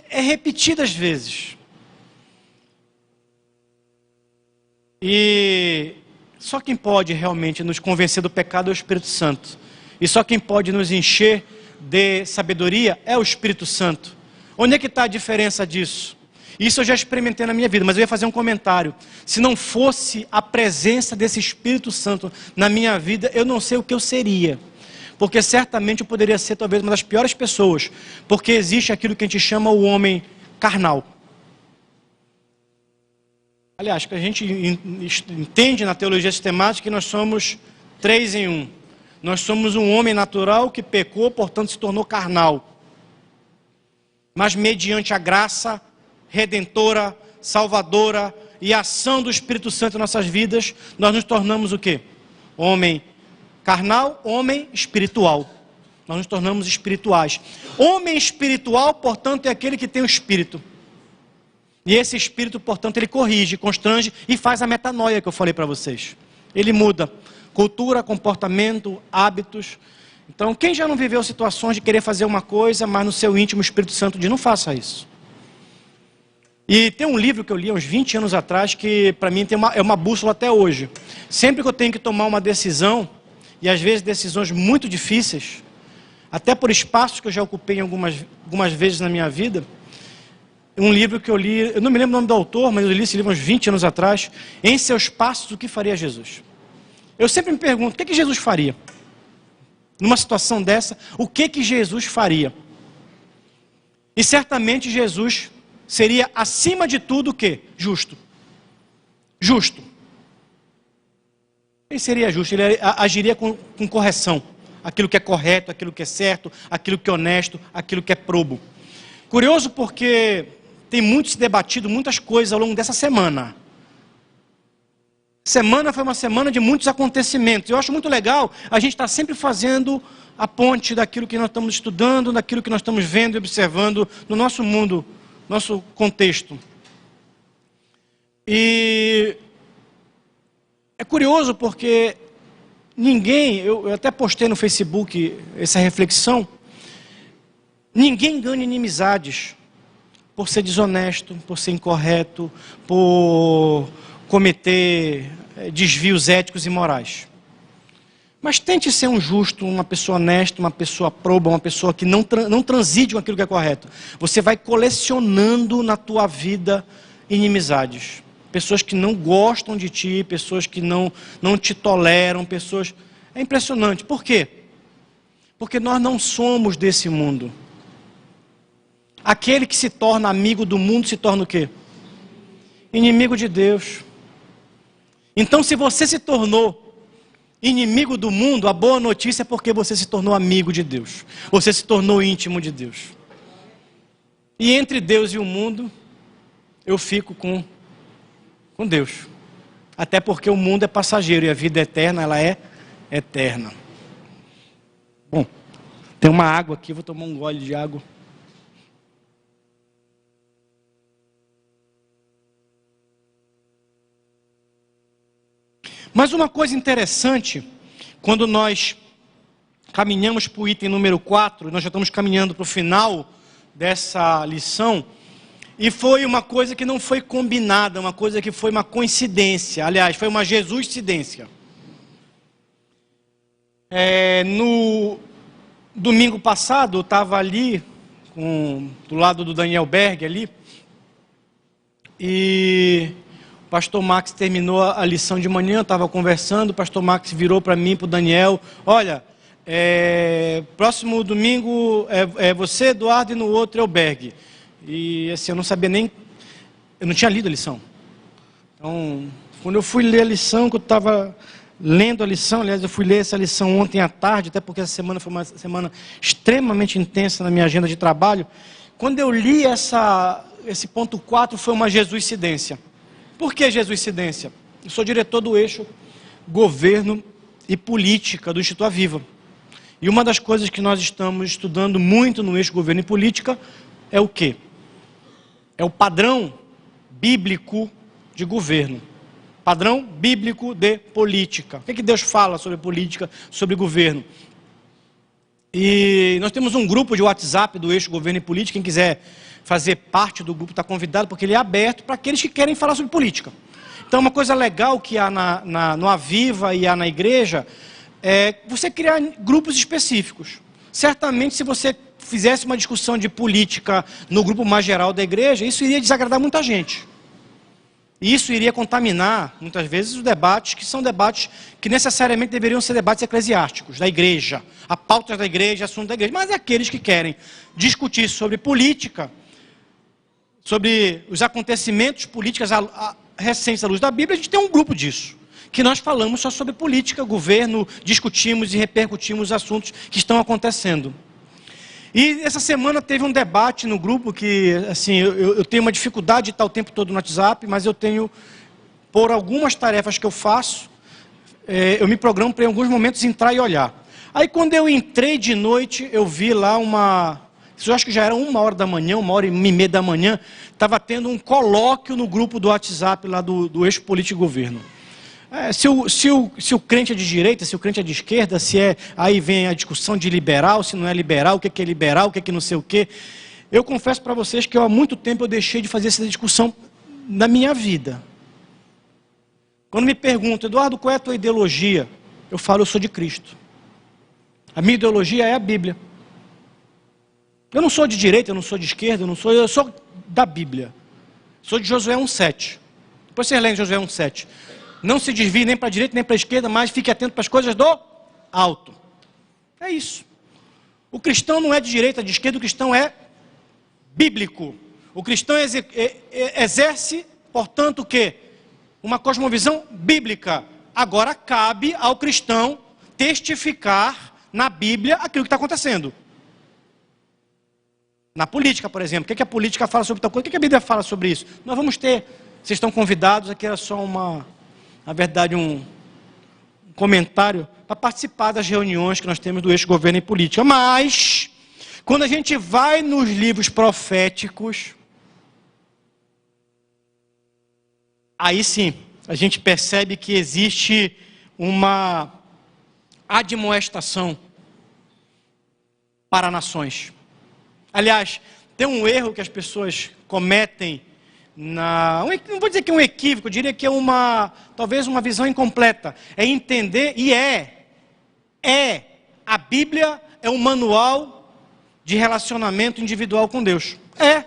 é repetido às vezes. E só quem pode realmente nos convencer do pecado é o Espírito Santo. E só quem pode nos encher de sabedoria é o Espírito Santo. Onde é que está a diferença disso? Isso eu já experimentei na minha vida, mas eu ia fazer um comentário. Se não fosse a presença desse Espírito Santo na minha vida, eu não sei o que eu seria. Porque certamente eu poderia ser talvez uma das piores pessoas. Porque existe aquilo que a gente chama o homem carnal. Aliás, que a gente entende na teologia sistemática que nós somos 3 em 1. Nós somos um homem natural que pecou, portanto se tornou carnal. Mas mediante a graça redentora, salvadora e a ação do Espírito Santo em nossas vidas, nós nos tornamos o quê? Homem carnal, homem espiritual. Nós nos tornamos espirituais. Homem espiritual, portanto, é aquele que tem o Espírito. E esse Espírito, portanto, ele corrige, constrange e faz a metanoia que eu falei para vocês. Ele muda cultura, comportamento, hábitos. Então, quem já não viveu situações de querer fazer uma coisa, mas no seu íntimo o Espírito Santo diz, não faça isso. E tem um livro que eu li há uns 20 anos atrás, que para mim é uma bússola até hoje. Sempre que eu tenho que tomar uma decisão, e às vezes decisões muito difíceis, até por espaços que eu já ocupei algumas vezes na minha vida, um livro que eu li, eu não me lembro o nome do autor, mas eu li esse livro há uns 20 anos atrás, Em Seus Passos, o que faria Jesus? Eu sempre me pergunto, o que Jesus faria? Numa situação dessa, o que Jesus faria? E certamente Jesus seria, acima de tudo, o quê? Justo. Justo. Ele seria justo, ele agiria com correção. Aquilo que é correto, aquilo que é certo, aquilo que é honesto, aquilo que é probo. Curioso porque tem muito se debatido, muitas coisas ao longo dessa semana. Semana foi uma semana de muitos acontecimentos. Eu acho muito legal a gente estar sempre fazendo a ponte daquilo que nós estamos estudando, daquilo que nós estamos vendo e observando no nosso mundo, nosso contexto. E é curioso porque eu até postei no Facebook essa reflexão, ninguém ganha inimizades por ser desonesto, por ser incorreto, por cometer desvios éticos e morais. Mas tente ser um justo, uma pessoa honesta, uma pessoa proba, uma pessoa que não transide com aquilo que é correto. Você vai colecionando na tua vida inimizades. Pessoas que não gostam de ti, pessoas que não te toleram, pessoas... É impressionante. Por quê? Porque nós não somos desse mundo. Aquele que se torna amigo do mundo se torna o quê? Inimigo de Deus. Então, se você se tornou inimigo do mundo, a boa notícia é porque você se tornou amigo de Deus. Você se tornou íntimo de Deus. E entre Deus e o mundo, eu fico com Deus. Até porque o mundo é passageiro e a vida eterna, ela é eterna. Bom, tem uma água aqui, vou tomar um gole de água. Mas uma coisa interessante, quando nós caminhamos para o item número 4, nós já estamos caminhando para o final dessa lição, e foi uma coisa que não foi combinada, uma coisa que foi uma coincidência, aliás, foi uma Jesuscidência. No domingo passado, eu estava ali, do lado do Daniel Berg ali, e o pastor Max terminou a lição de manhã, eu estava conversando, o pastor Max virou para mim, para o Daniel, olha, próximo domingo é você, Eduardo, e no outro é o Berg. E assim, eu não sabia nem, eu não tinha lido a lição. Então, quando eu fui ler a lição, que eu estava lendo a lição, aliás, eu fui ler essa lição ontem à tarde, até porque essa semana foi uma semana extremamente intensa na minha agenda de trabalho. Quando eu li esse ponto 4, foi uma Jesuscidência. Por que Jesuscidência? Eu sou diretor do eixo Governo e Política do Instituto Aviva. E uma das coisas que nós estamos estudando muito no eixo Governo e Política é o quê? É o padrão bíblico de governo. Padrão bíblico de política. O que é que Deus fala sobre política, sobre governo? E nós temos um grupo de WhatsApp do eixo Governo e Política. Quem quiser fazer parte do grupo está convidado, porque ele é aberto para aqueles que querem falar sobre política. Então, uma coisa legal que há no Aviva e há na igreja é você criar grupos específicos. Certamente, se você fizesse uma discussão de política no grupo mais geral da igreja, isso iria desagradar muita gente. E isso iria contaminar, muitas vezes, os debates, que são debates que necessariamente deveriam ser debates eclesiásticos, da igreja, a pauta da igreja, assunto da igreja. Mas aqueles que querem discutir sobre política, sobre os acontecimentos políticos recentes à luz da Bíblia, a gente tem um grupo disso, que nós falamos só sobre política, governo, discutimos e repercutimos os assuntos que estão acontecendo. E essa semana teve um debate no grupo que, assim, eu tenho uma dificuldade de estar o tempo todo no WhatsApp, mas eu tenho, por algumas tarefas que eu faço, eu me programo para em alguns momentos entrar e olhar. Aí quando eu entrei de noite, eu vi lá eu acho que já era 1h da manhã, 1h30 da manhã, estava tendo um colóquio no grupo do WhatsApp lá do eixo político e governo. Se o crente é de direita, se o crente é de esquerda, aí vem a discussão de liberal, se não é liberal, o que é liberal, o que é não sei o quê. Eu confesso para vocês que há muito tempo eu deixei de fazer essa discussão na minha vida. Quando me perguntam, Eduardo, qual é a tua ideologia? Eu falo, eu sou de Cristo. A minha ideologia é a Bíblia. Eu não sou de direita, eu não sou de esquerda, eu sou da Bíblia. Sou de Josué 1,7. Depois vocês leem Josué 1,7. Não se desvie nem para a direita nem para a esquerda, mas fique atento para as coisas do alto. É isso. O cristão não é de direita, de esquerda, o cristão é bíblico. O cristão exerce, portanto, o quê? Uma cosmovisão bíblica. Agora cabe ao cristão testificar na Bíblia aquilo que está acontecendo. Na política, por exemplo, o que a política fala sobre tal coisa? O que a Bíblia fala sobre isso? Nós vamos ter, vocês estão convidados, aqui era só na verdade, um comentário para participar das reuniões que nós temos do eixo Governo e Política. Mas, quando a gente vai nos livros proféticos, aí sim, a gente percebe que existe uma admoestação para nações. Aliás, tem um erro que as pessoas cometem, não vou dizer que é um equívoco, eu diria que é talvez uma visão incompleta. É entender, A Bíblia é um manual de relacionamento individual com Deus. É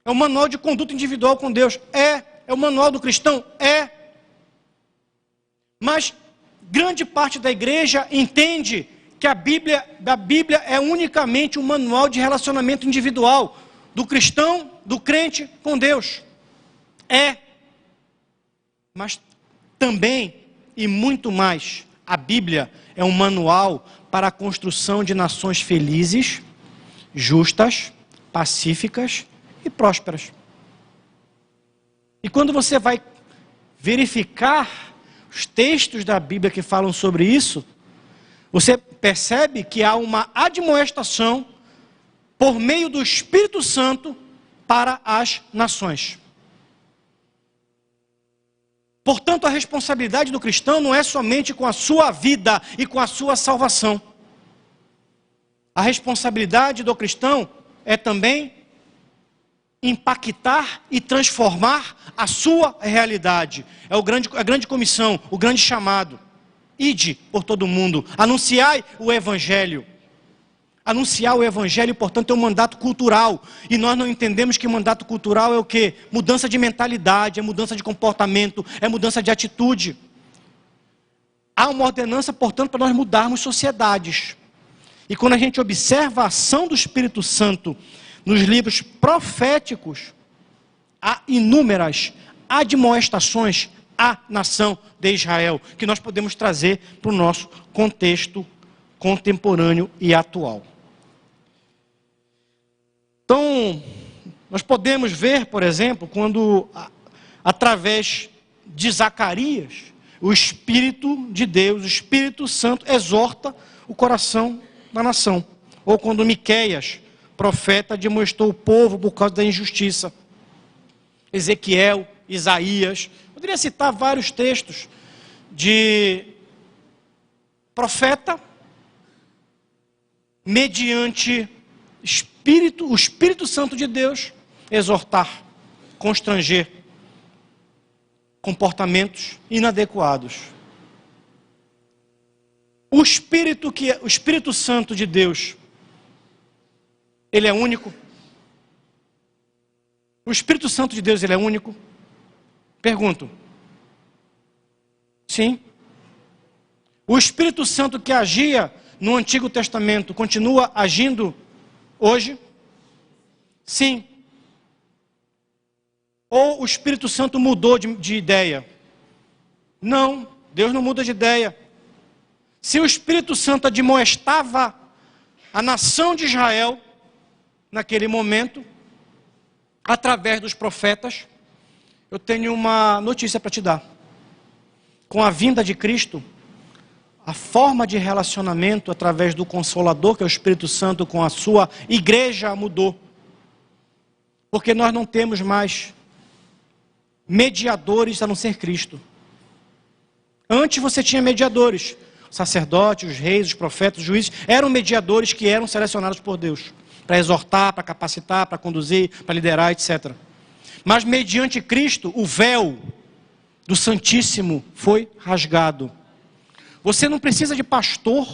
um manual de conduta individual com Deus. É o manual do cristão. Mas grande parte da igreja entende que a Bíblia é unicamente um manual de relacionamento individual do cristão, do crente com Deus. Mas também, e muito mais, a Bíblia é um manual para a construção de nações felizes, justas, pacíficas e prósperas. E quando você vai verificar os textos da Bíblia que falam sobre isso, você percebe que há uma admoestação por meio do Espírito Santo para as nações. Portanto, a responsabilidade do cristão não é somente com a sua vida e com a sua salvação. A responsabilidade do cristão é também impactar e transformar a sua realidade. É a grande comissão, o grande chamado. Ide por todo mundo, anunciai o Evangelho. Anunciar o Evangelho, portanto, é um mandato cultural. E nós não entendemos que mandato cultural é o quê? Mudança de mentalidade, é mudança de comportamento, é mudança de atitude. Há uma ordenança, portanto, para nós mudarmos sociedades. E quando a gente observa a ação do Espírito Santo nos livros proféticos, há inúmeras admoestações à nação de Israel, que nós podemos trazer para o nosso contexto contemporâneo e atual. Então, nós podemos ver, por exemplo, quando, através de Zacarias, o Espírito de Deus, o Espírito Santo, exorta o coração da nação. Ou quando Miqueias, profeta, demonstrou o povo por causa da injustiça. Ezequiel, Isaías. Poderia citar vários textos de profeta, mediante o Espírito Santo de Deus, exortar, constranger comportamentos inadequados. O Espírito Santo de Deus, ele é único? O Espírito Santo de Deus, ele é único? Pergunto. Sim. O Espírito Santo que agia no Antigo Testamento continua agindo hoje? Sim. Ou o Espírito Santo mudou de ideia? Não, Deus não muda de ideia. Se o Espírito Santo admoestava a nação de Israel naquele momento, através dos profetas, eu tenho uma notícia para te dar. Com a vinda de Cristo, a forma de relacionamento através do Consolador, que é o Espírito Santo, com a sua igreja mudou. Porque nós não temos mais mediadores a não ser Cristo. Antes você tinha mediadores. Os sacerdotes, os reis, os profetas, os juízes, eram mediadores que eram selecionados por Deus. Para exortar, para capacitar, para conduzir, para liderar, etc. Mas mediante Cristo, o véu do Santíssimo foi rasgado. Você não precisa de pastor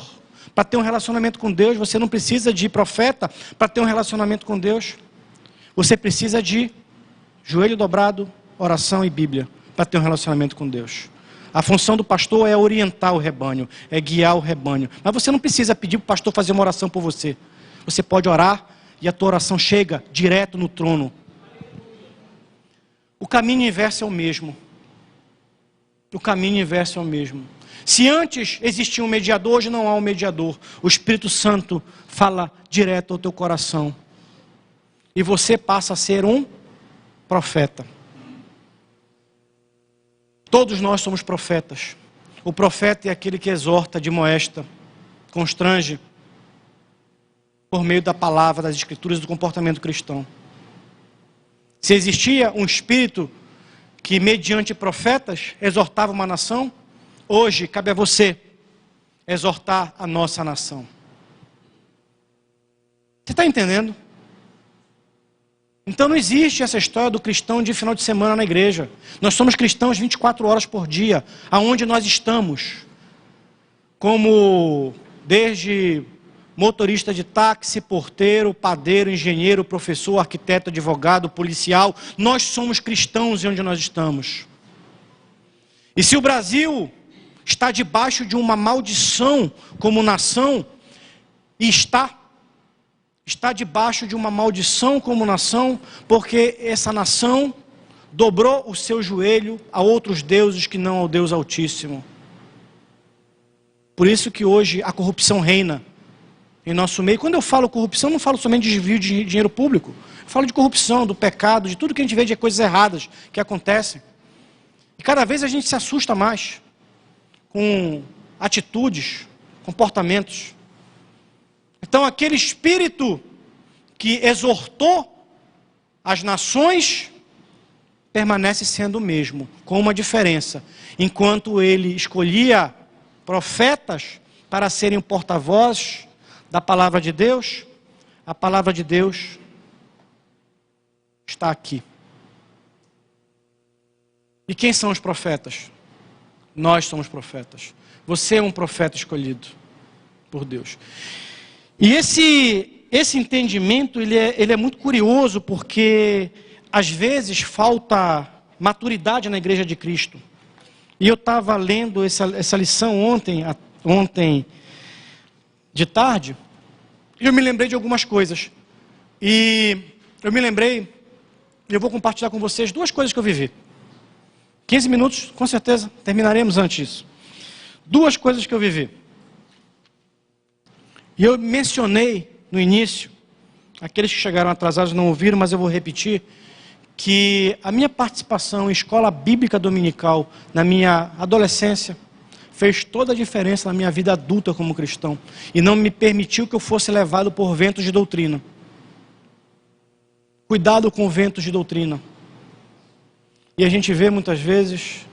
para ter um relacionamento com Deus. Você não precisa de profeta para ter um relacionamento com Deus. Você precisa de joelho dobrado, oração e Bíblia para ter um relacionamento com Deus. A função do pastor é orientar o rebanho, é guiar o rebanho. Mas você não precisa pedir para o pastor fazer uma oração por você. Você pode orar e a tua oração chega direto no trono. O caminho inverso é o mesmo. O caminho inverso é o mesmo. Se antes existia um mediador, hoje não há um mediador. O Espírito Santo fala direto ao teu coração. E você passa a ser um profeta. Todos nós somos profetas. O profeta é aquele que exorta, admoesta, constrange, por meio da palavra, das escrituras, do comportamento cristão. Se existia um espírito que, mediante profetas, exortava uma nação, hoje cabe a você exortar a nossa nação. Você está entendendo? Então não existe essa história do cristão de final de semana na igreja. Nós somos cristãos 24 horas por dia, aonde nós estamos. como desde motorista de táxi, porteiro, padeiro, engenheiro, professor, arquiteto, advogado, policial, nós somos cristãos em onde nós estamos. E se o Brasil está debaixo de uma maldição como nação, e está debaixo de uma maldição como nação, porque essa nação dobrou o seu joelho a outros deuses que não ao Deus Altíssimo. Por isso que hoje a corrupção reina em nosso meio. Quando eu falo corrupção, não falo somente de desvio de dinheiro público. Eu falo de corrupção, do pecado, de tudo que a gente vê de coisas erradas que acontecem. E cada vez a gente se assusta mais com atitudes, comportamentos. Então aquele espírito que exortou as nações permanece sendo o mesmo, com uma diferença. Enquanto ele escolhia profetas para serem porta-vozes da palavra de Deus, a palavra de Deus está aqui. E quem são os profetas? Nós somos profetas. Você é um profeta escolhido por Deus. E esse entendimento, ele é muito curioso, porque às vezes falta maturidade na igreja de Cristo. E eu estava lendo essa lição ontem de tarde, e eu me lembrei de algumas coisas. E eu me lembrei, e eu vou compartilhar com vocês duas coisas que eu vivi. 15 minutos, com certeza, terminaremos antes disso. Duas coisas que eu vivi. E eu mencionei no início, aqueles que chegaram atrasados não ouviram, mas eu vou repetir, que a minha participação em escola bíblica dominical, na minha adolescência, fez toda a diferença na minha vida adulta como cristão. E não me permitiu que eu fosse levado por ventos de doutrina. Cuidado com ventos de doutrina. E a gente vê muitas vezes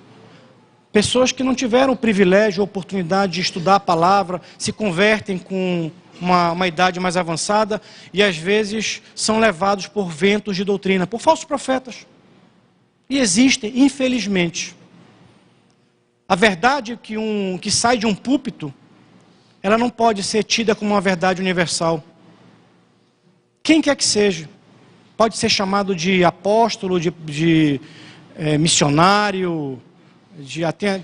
pessoas que não tiveram o privilégio ou oportunidade de estudar a palavra, se convertem com uma idade mais avançada e às vezes são levados por ventos de doutrina, por falsos profetas. E existem, infelizmente. A verdade que sai de um púlpito, ela não pode ser tida como uma verdade universal. Quem quer que seja, pode ser chamado de apóstolo, de missionário,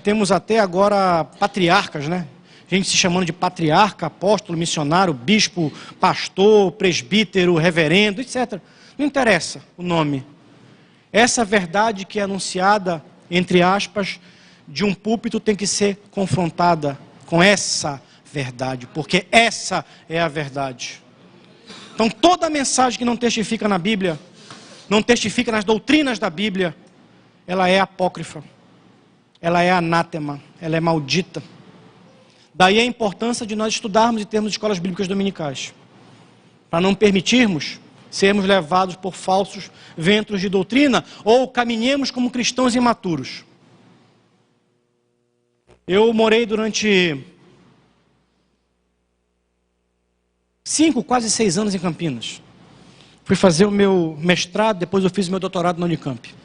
temos até agora patriarcas, né? Gente se chamando de patriarca, apóstolo, missionário, bispo, pastor, presbítero, reverendo, etc. Não interessa o nome. Essa verdade que é anunciada, entre aspas, de um púlpito tem que ser confrontada com essa verdade, porque essa é a verdade. Então toda mensagem que não testifica na Bíblia, não testifica nas doutrinas da Bíblia, ela é apócrifa, ela é anátema, ela é maldita. Daí a importância de nós estudarmos e termos escolas bíblicas dominicais, para não permitirmos sermos levados por falsos ventos de doutrina, ou caminhemos como cristãos imaturos. Eu morei durante 5, quase 6 anos em Campinas. Fui fazer o meu mestrado, depois eu fiz o meu doutorado na Unicamp.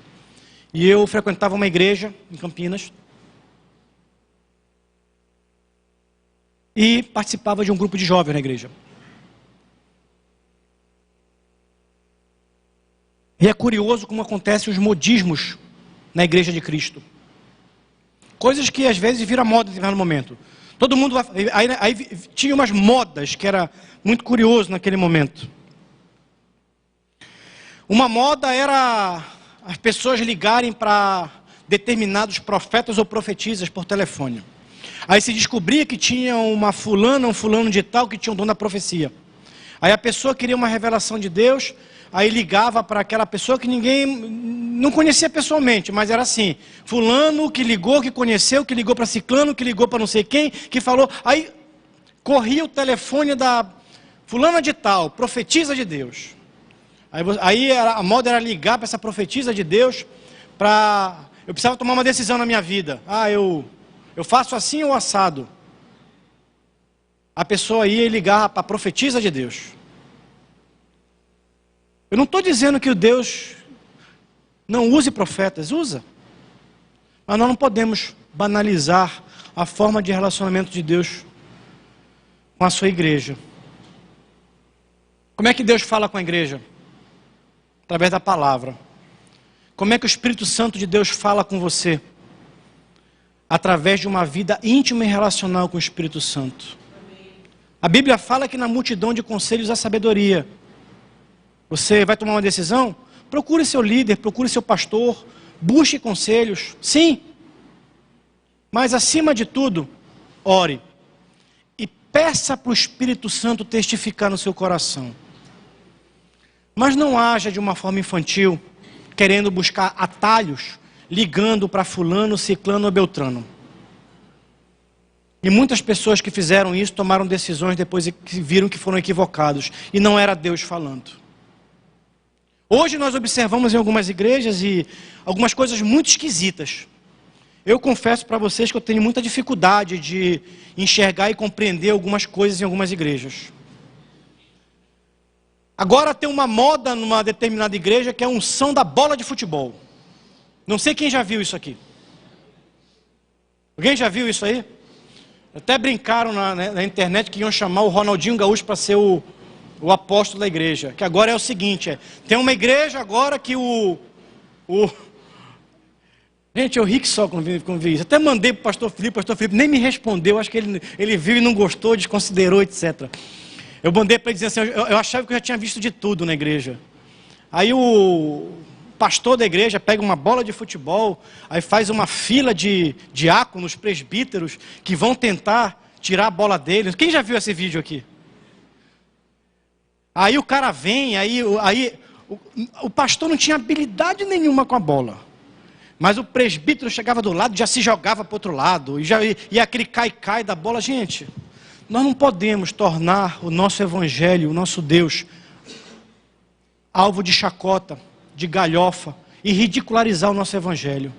E eu frequentava uma igreja em Campinas. E participava de um grupo de jovens na igreja. E é curioso como acontecem os modismos na igreja de Cristo. Coisas que às vezes viram moda em determinado momento. Todo mundo vai... Aí tinha umas modas que era muito curioso naquele momento. Uma moda era as pessoas ligarem para determinados profetas ou profetisas por telefone. Aí se descobria que tinha uma fulana, um fulano de tal, que tinha um dom da profecia. Aí a pessoa queria uma revelação de Deus, aí ligava para aquela pessoa que ninguém não conhecia pessoalmente, mas era assim, fulano que ligou, que conheceu, que ligou para ciclano, que ligou para não sei quem, que falou, aí corria o telefone da fulana de tal, profetisa de Deus. Aí a moda era ligar para essa profetisa de Deus, eu precisava tomar uma decisão na minha vida. Eu faço assim ou assado? A pessoa ia ligar para a profetisa de Deus. Eu não estou dizendo que o Deus não use profetas, usa. Mas nós não podemos banalizar a forma de relacionamento de Deus com a sua igreja. Como é que Deus fala com a igreja? Através da palavra. Como é que o Espírito Santo de Deus fala com você? Através de uma vida íntima e relacional com o Espírito Santo. A Bíblia fala que na multidão de conselhos há sabedoria. Você vai tomar uma decisão? Procure seu líder, procure seu pastor, busque conselhos, sim. Mas acima de tudo, ore. E peça para o Espírito Santo testificar no seu coração. Mas não haja de uma forma infantil, querendo buscar atalhos, ligando para fulano, ciclano ou beltrano. E muitas pessoas que fizeram isso tomaram decisões depois que viram que foram equivocados. E não era Deus falando. Hoje nós observamos em algumas igrejas e algumas coisas muito esquisitas. Eu confesso para vocês que eu tenho muita dificuldade de enxergar e compreender algumas coisas em algumas igrejas. Agora tem uma moda numa determinada igreja que é a unção da bola de futebol. Não sei quem já viu isso aqui. Alguém já viu isso aí? Até brincaram na internet que iam chamar o Ronaldinho Gaúcho para ser o apóstolo da igreja. Que agora é o seguinte, tem uma igreja agora que Gente, eu ri que só quando vi isso. Até mandei para o pastor Filipe nem me respondeu, acho que ele viu e não gostou, desconsiderou, etc. Eu mandei para ele dizer assim, eu achava que eu já tinha visto de tudo na igreja. Aí o pastor da igreja pega uma bola de futebol, aí faz uma fila de diáconos, presbíteros, que vão tentar tirar a bola deles. Quem já viu esse vídeo aqui? Aí o cara vem, aí o pastor não tinha habilidade nenhuma com a bola. Mas o presbítero chegava do lado, já se jogava para o outro lado, e já ia aquele cai-cai da bola. Gente, nós não podemos tornar o nosso evangelho, o nosso Deus, alvo de chacota, de galhofa, e ridicularizar o nosso evangelho.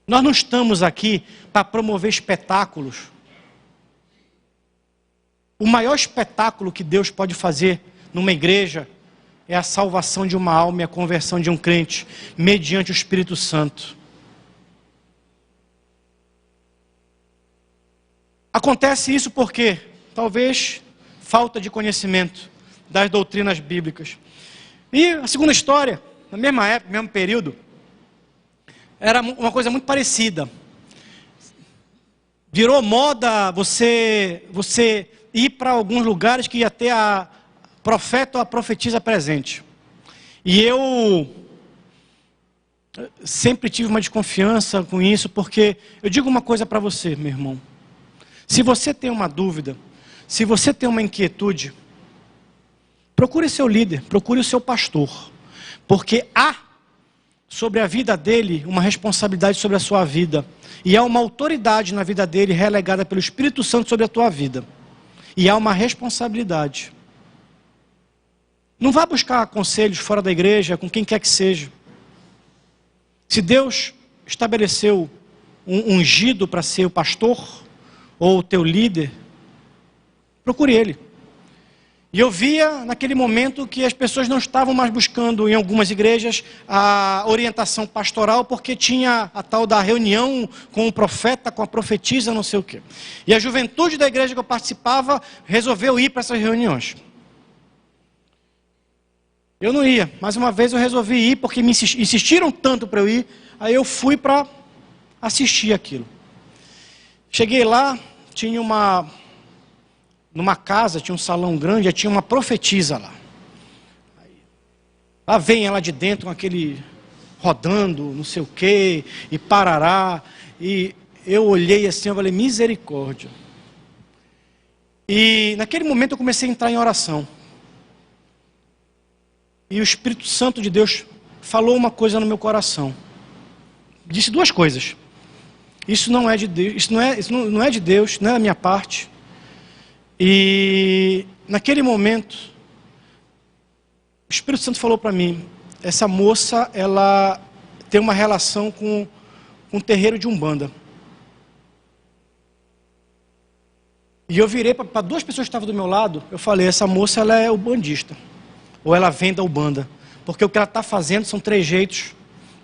Nós não estamos aqui para promover espetáculos. O maior espetáculo que Deus pode fazer numa igreja é a salvação de uma alma e a conversão de um crente, mediante o Espírito Santo. Acontece isso porque, talvez, falta de conhecimento das doutrinas bíblicas. E a segunda história, na mesma época, no mesmo período, era uma coisa muito parecida. Virou moda você ir para alguns lugares que ia ter a profeta ou a profetisa presente. E eu sempre tive uma desconfiança com isso, porque eu digo uma coisa para você, meu irmão. Se você tem uma dúvida, se você tem uma inquietude, procure seu líder, procure o seu pastor, porque há sobre a vida dele uma responsabilidade sobre a sua vida, e há uma autoridade na vida dele relegada pelo Espírito Santo sobre a tua vida, e há uma responsabilidade. Não vá buscar conselhos fora da igreja, com quem quer que seja. Se Deus estabeleceu um ungido para ser o pastor, ou o teu líder, procure ele. E eu via naquele momento que as pessoas não estavam mais buscando em algumas igrejas a orientação pastoral, porque tinha a tal da reunião com o profeta, com a profetisa, não sei o quê. E a juventude da igreja que eu participava resolveu ir para essas reuniões. Eu não ia, mais uma vez eu resolvi ir, porque me insistiram tanto para eu ir, aí eu fui para assistir aquilo. Cheguei lá, tinha numa casa, tinha um salão grande, tinha uma profetisa lá. Lá vem ela de dentro com aquele rodando, não sei o quê, e parará, e eu olhei assim, eu falei, misericórdia. E naquele momento eu comecei a entrar em oração. E o Espírito Santo de Deus falou uma coisa no meu coração. Disse duas coisas. Isso não é de Deus, isso não é de Deus, não é da minha parte. E naquele momento, o Espírito Santo falou para mim, essa moça, ela tem uma relação com um terreiro de Umbanda. E eu virei para duas pessoas que estavam do meu lado, eu falei, essa moça ela é ubandista. Ou ela vem da Umbanda. Porque o que ela está fazendo são trejeitos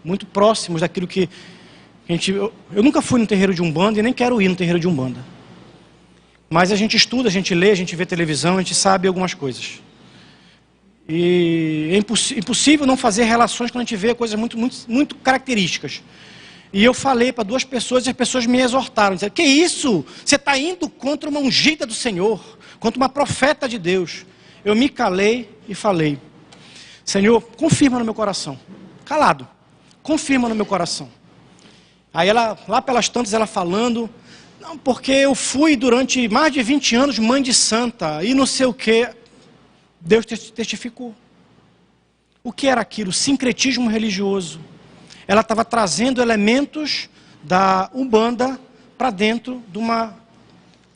muito próximos daquilo que a gente... Eu nunca fui no terreiro de Umbanda e nem quero ir no terreiro de Umbanda. Mas a gente estuda, a gente lê, a gente vê televisão, a gente sabe algumas coisas. E é impossível não fazer relações quando a gente vê coisas muito características. E eu falei para 2 pessoas e as pessoas me exortaram, disseram: que isso? Você está indo contra uma ungida do Senhor, contra uma profeta de Deus. Eu me calei e falei: Senhor, confirma no meu coração. Calado, confirma no meu coração. Aí ela, lá pelas tantas, ela falando: não, porque eu fui durante mais de 20 anos mãe de santa, e não sei o que. Deus testificou. O que era aquilo? Sincretismo religioso. Ela estava trazendo elementos da Umbanda para dentro de uma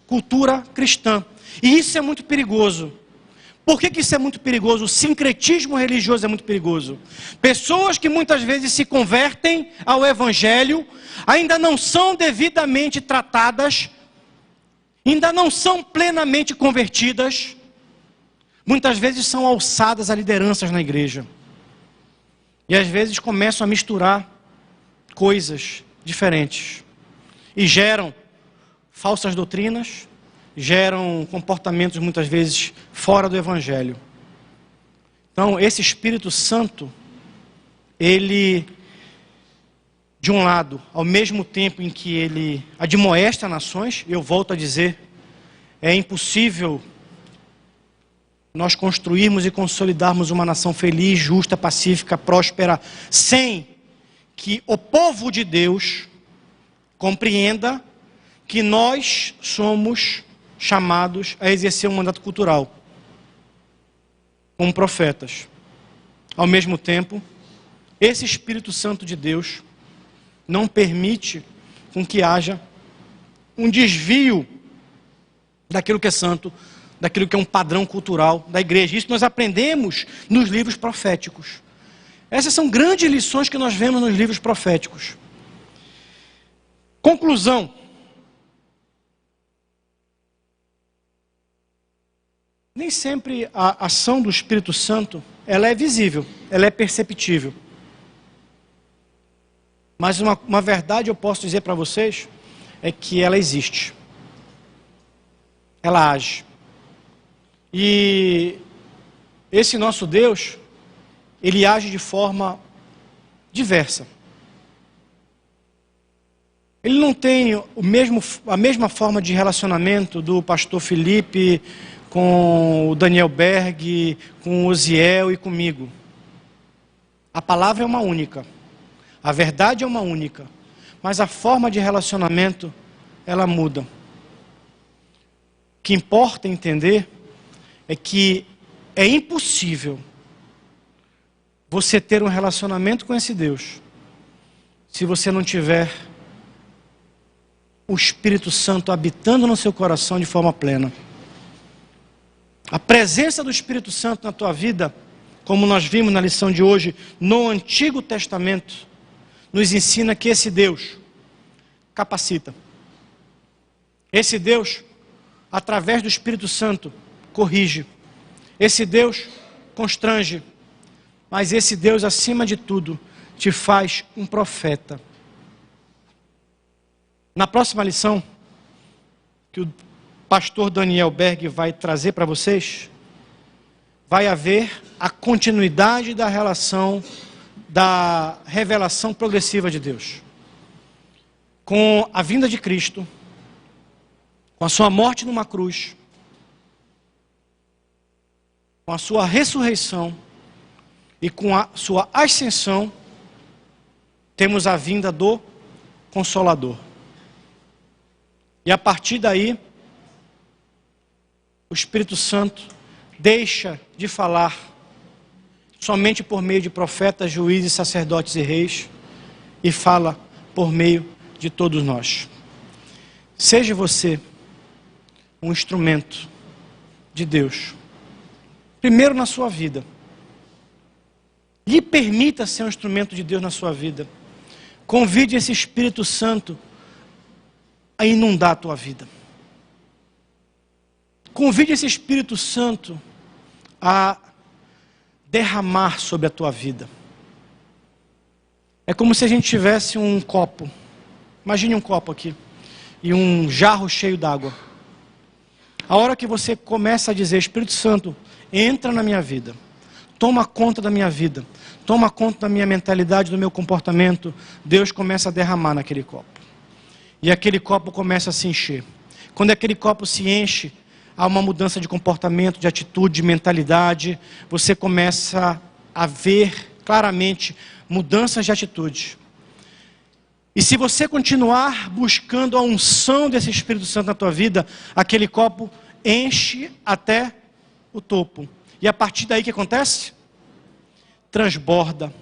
cultura cristã. E isso é muito perigoso. Por que isso é muito perigoso? O sincretismo religioso é muito perigoso. Pessoas que muitas vezes se convertem ao Evangelho, ainda não são devidamente tratadas, ainda não são plenamente convertidas, muitas vezes são alçadas a lideranças na igreja. E às vezes começam a misturar coisas diferentes. E geram falsas doutrinas, geram comportamentos muitas vezes fora do Evangelho. Então, esse Espírito Santo, ele, de um lado, ao mesmo tempo em que ele admoesta nações, eu volto a dizer, é impossível nós construirmos e consolidarmos uma nação feliz, justa, pacífica, próspera, sem que o povo de Deus compreenda que nós somos chamados a exercer um mandato cultural, como profetas. Ao mesmo tempo, esse Espírito Santo de Deus não permite com que haja um desvio daquilo que é santo, daquilo que é um padrão cultural da igreja. Isso nós aprendemos nos livros proféticos. Essas são grandes lições que nós vemos nos livros proféticos. Conclusão. Nem sempre a ação do Espírito Santo, ela é visível, ela é perceptível. Mas uma verdade eu posso dizer para vocês, é que ela existe. Ela age. E esse nosso Deus, ele age de forma diversa. Ele não tem a mesma forma de relacionamento do pastor Felipe com o Daniel Berg, com o Osiel e comigo. A palavra é uma única. A verdade é uma única. Mas a forma de relacionamento, ela muda. O que importa entender é que é impossível você ter um relacionamento com esse Deus se você não tiver o Espírito Santo habitando no seu coração de forma plena. A presença do Espírito Santo na tua vida, como nós vimos na lição de hoje, no Antigo Testamento, nos ensina que esse Deus capacita. Esse Deus, através do Espírito Santo, corrige. Esse Deus constrange. Mas esse Deus, acima de tudo, te faz um profeta. Na próxima lição, que o pastor Daniel Berg vai trazer para vocês, vai haver a continuidade da relação da revelação progressiva de Deus. Com a vinda de Cristo, com a sua morte numa cruz, com a sua ressurreição e com a sua ascensão, temos a vinda do Consolador. E a partir daí, o Espírito Santo deixa de falar somente por meio de profetas, juízes, sacerdotes e reis, e fala por meio de todos nós. Seja você um instrumento de Deus, primeiro na sua vida. Lhe permita ser um instrumento de Deus na sua vida. Convide esse Espírito Santo a inundar a tua vida. Convide esse Espírito Santo a derramar sobre a tua vida. É como se a gente tivesse um copo. Imagine um copo aqui. E um jarro cheio d'água. A hora que você começa a dizer, Espírito Santo, entra na minha vida, toma conta da minha vida, toma conta da minha mentalidade, do meu comportamento, Deus começa a derramar naquele copo. E aquele copo começa a se encher. Quando aquele copo se enche, há uma mudança de comportamento, de atitude, de mentalidade. Você começa a ver claramente mudanças de atitude. E se você continuar buscando a unção desse Espírito Santo na tua vida, aquele copo enche até o topo. E a partir daí o que acontece? Transborda.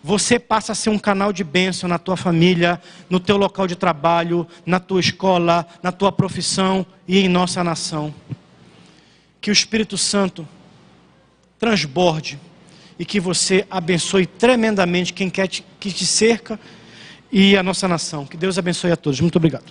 Você passa a ser um canal de bênção na tua família, no teu local de trabalho, na tua escola, na tua profissão e em nossa nação. Que o Espírito Santo transborde e que você abençoe tremendamente quem quer que te cerca e a nossa nação. Que Deus abençoe a todos. Muito obrigado.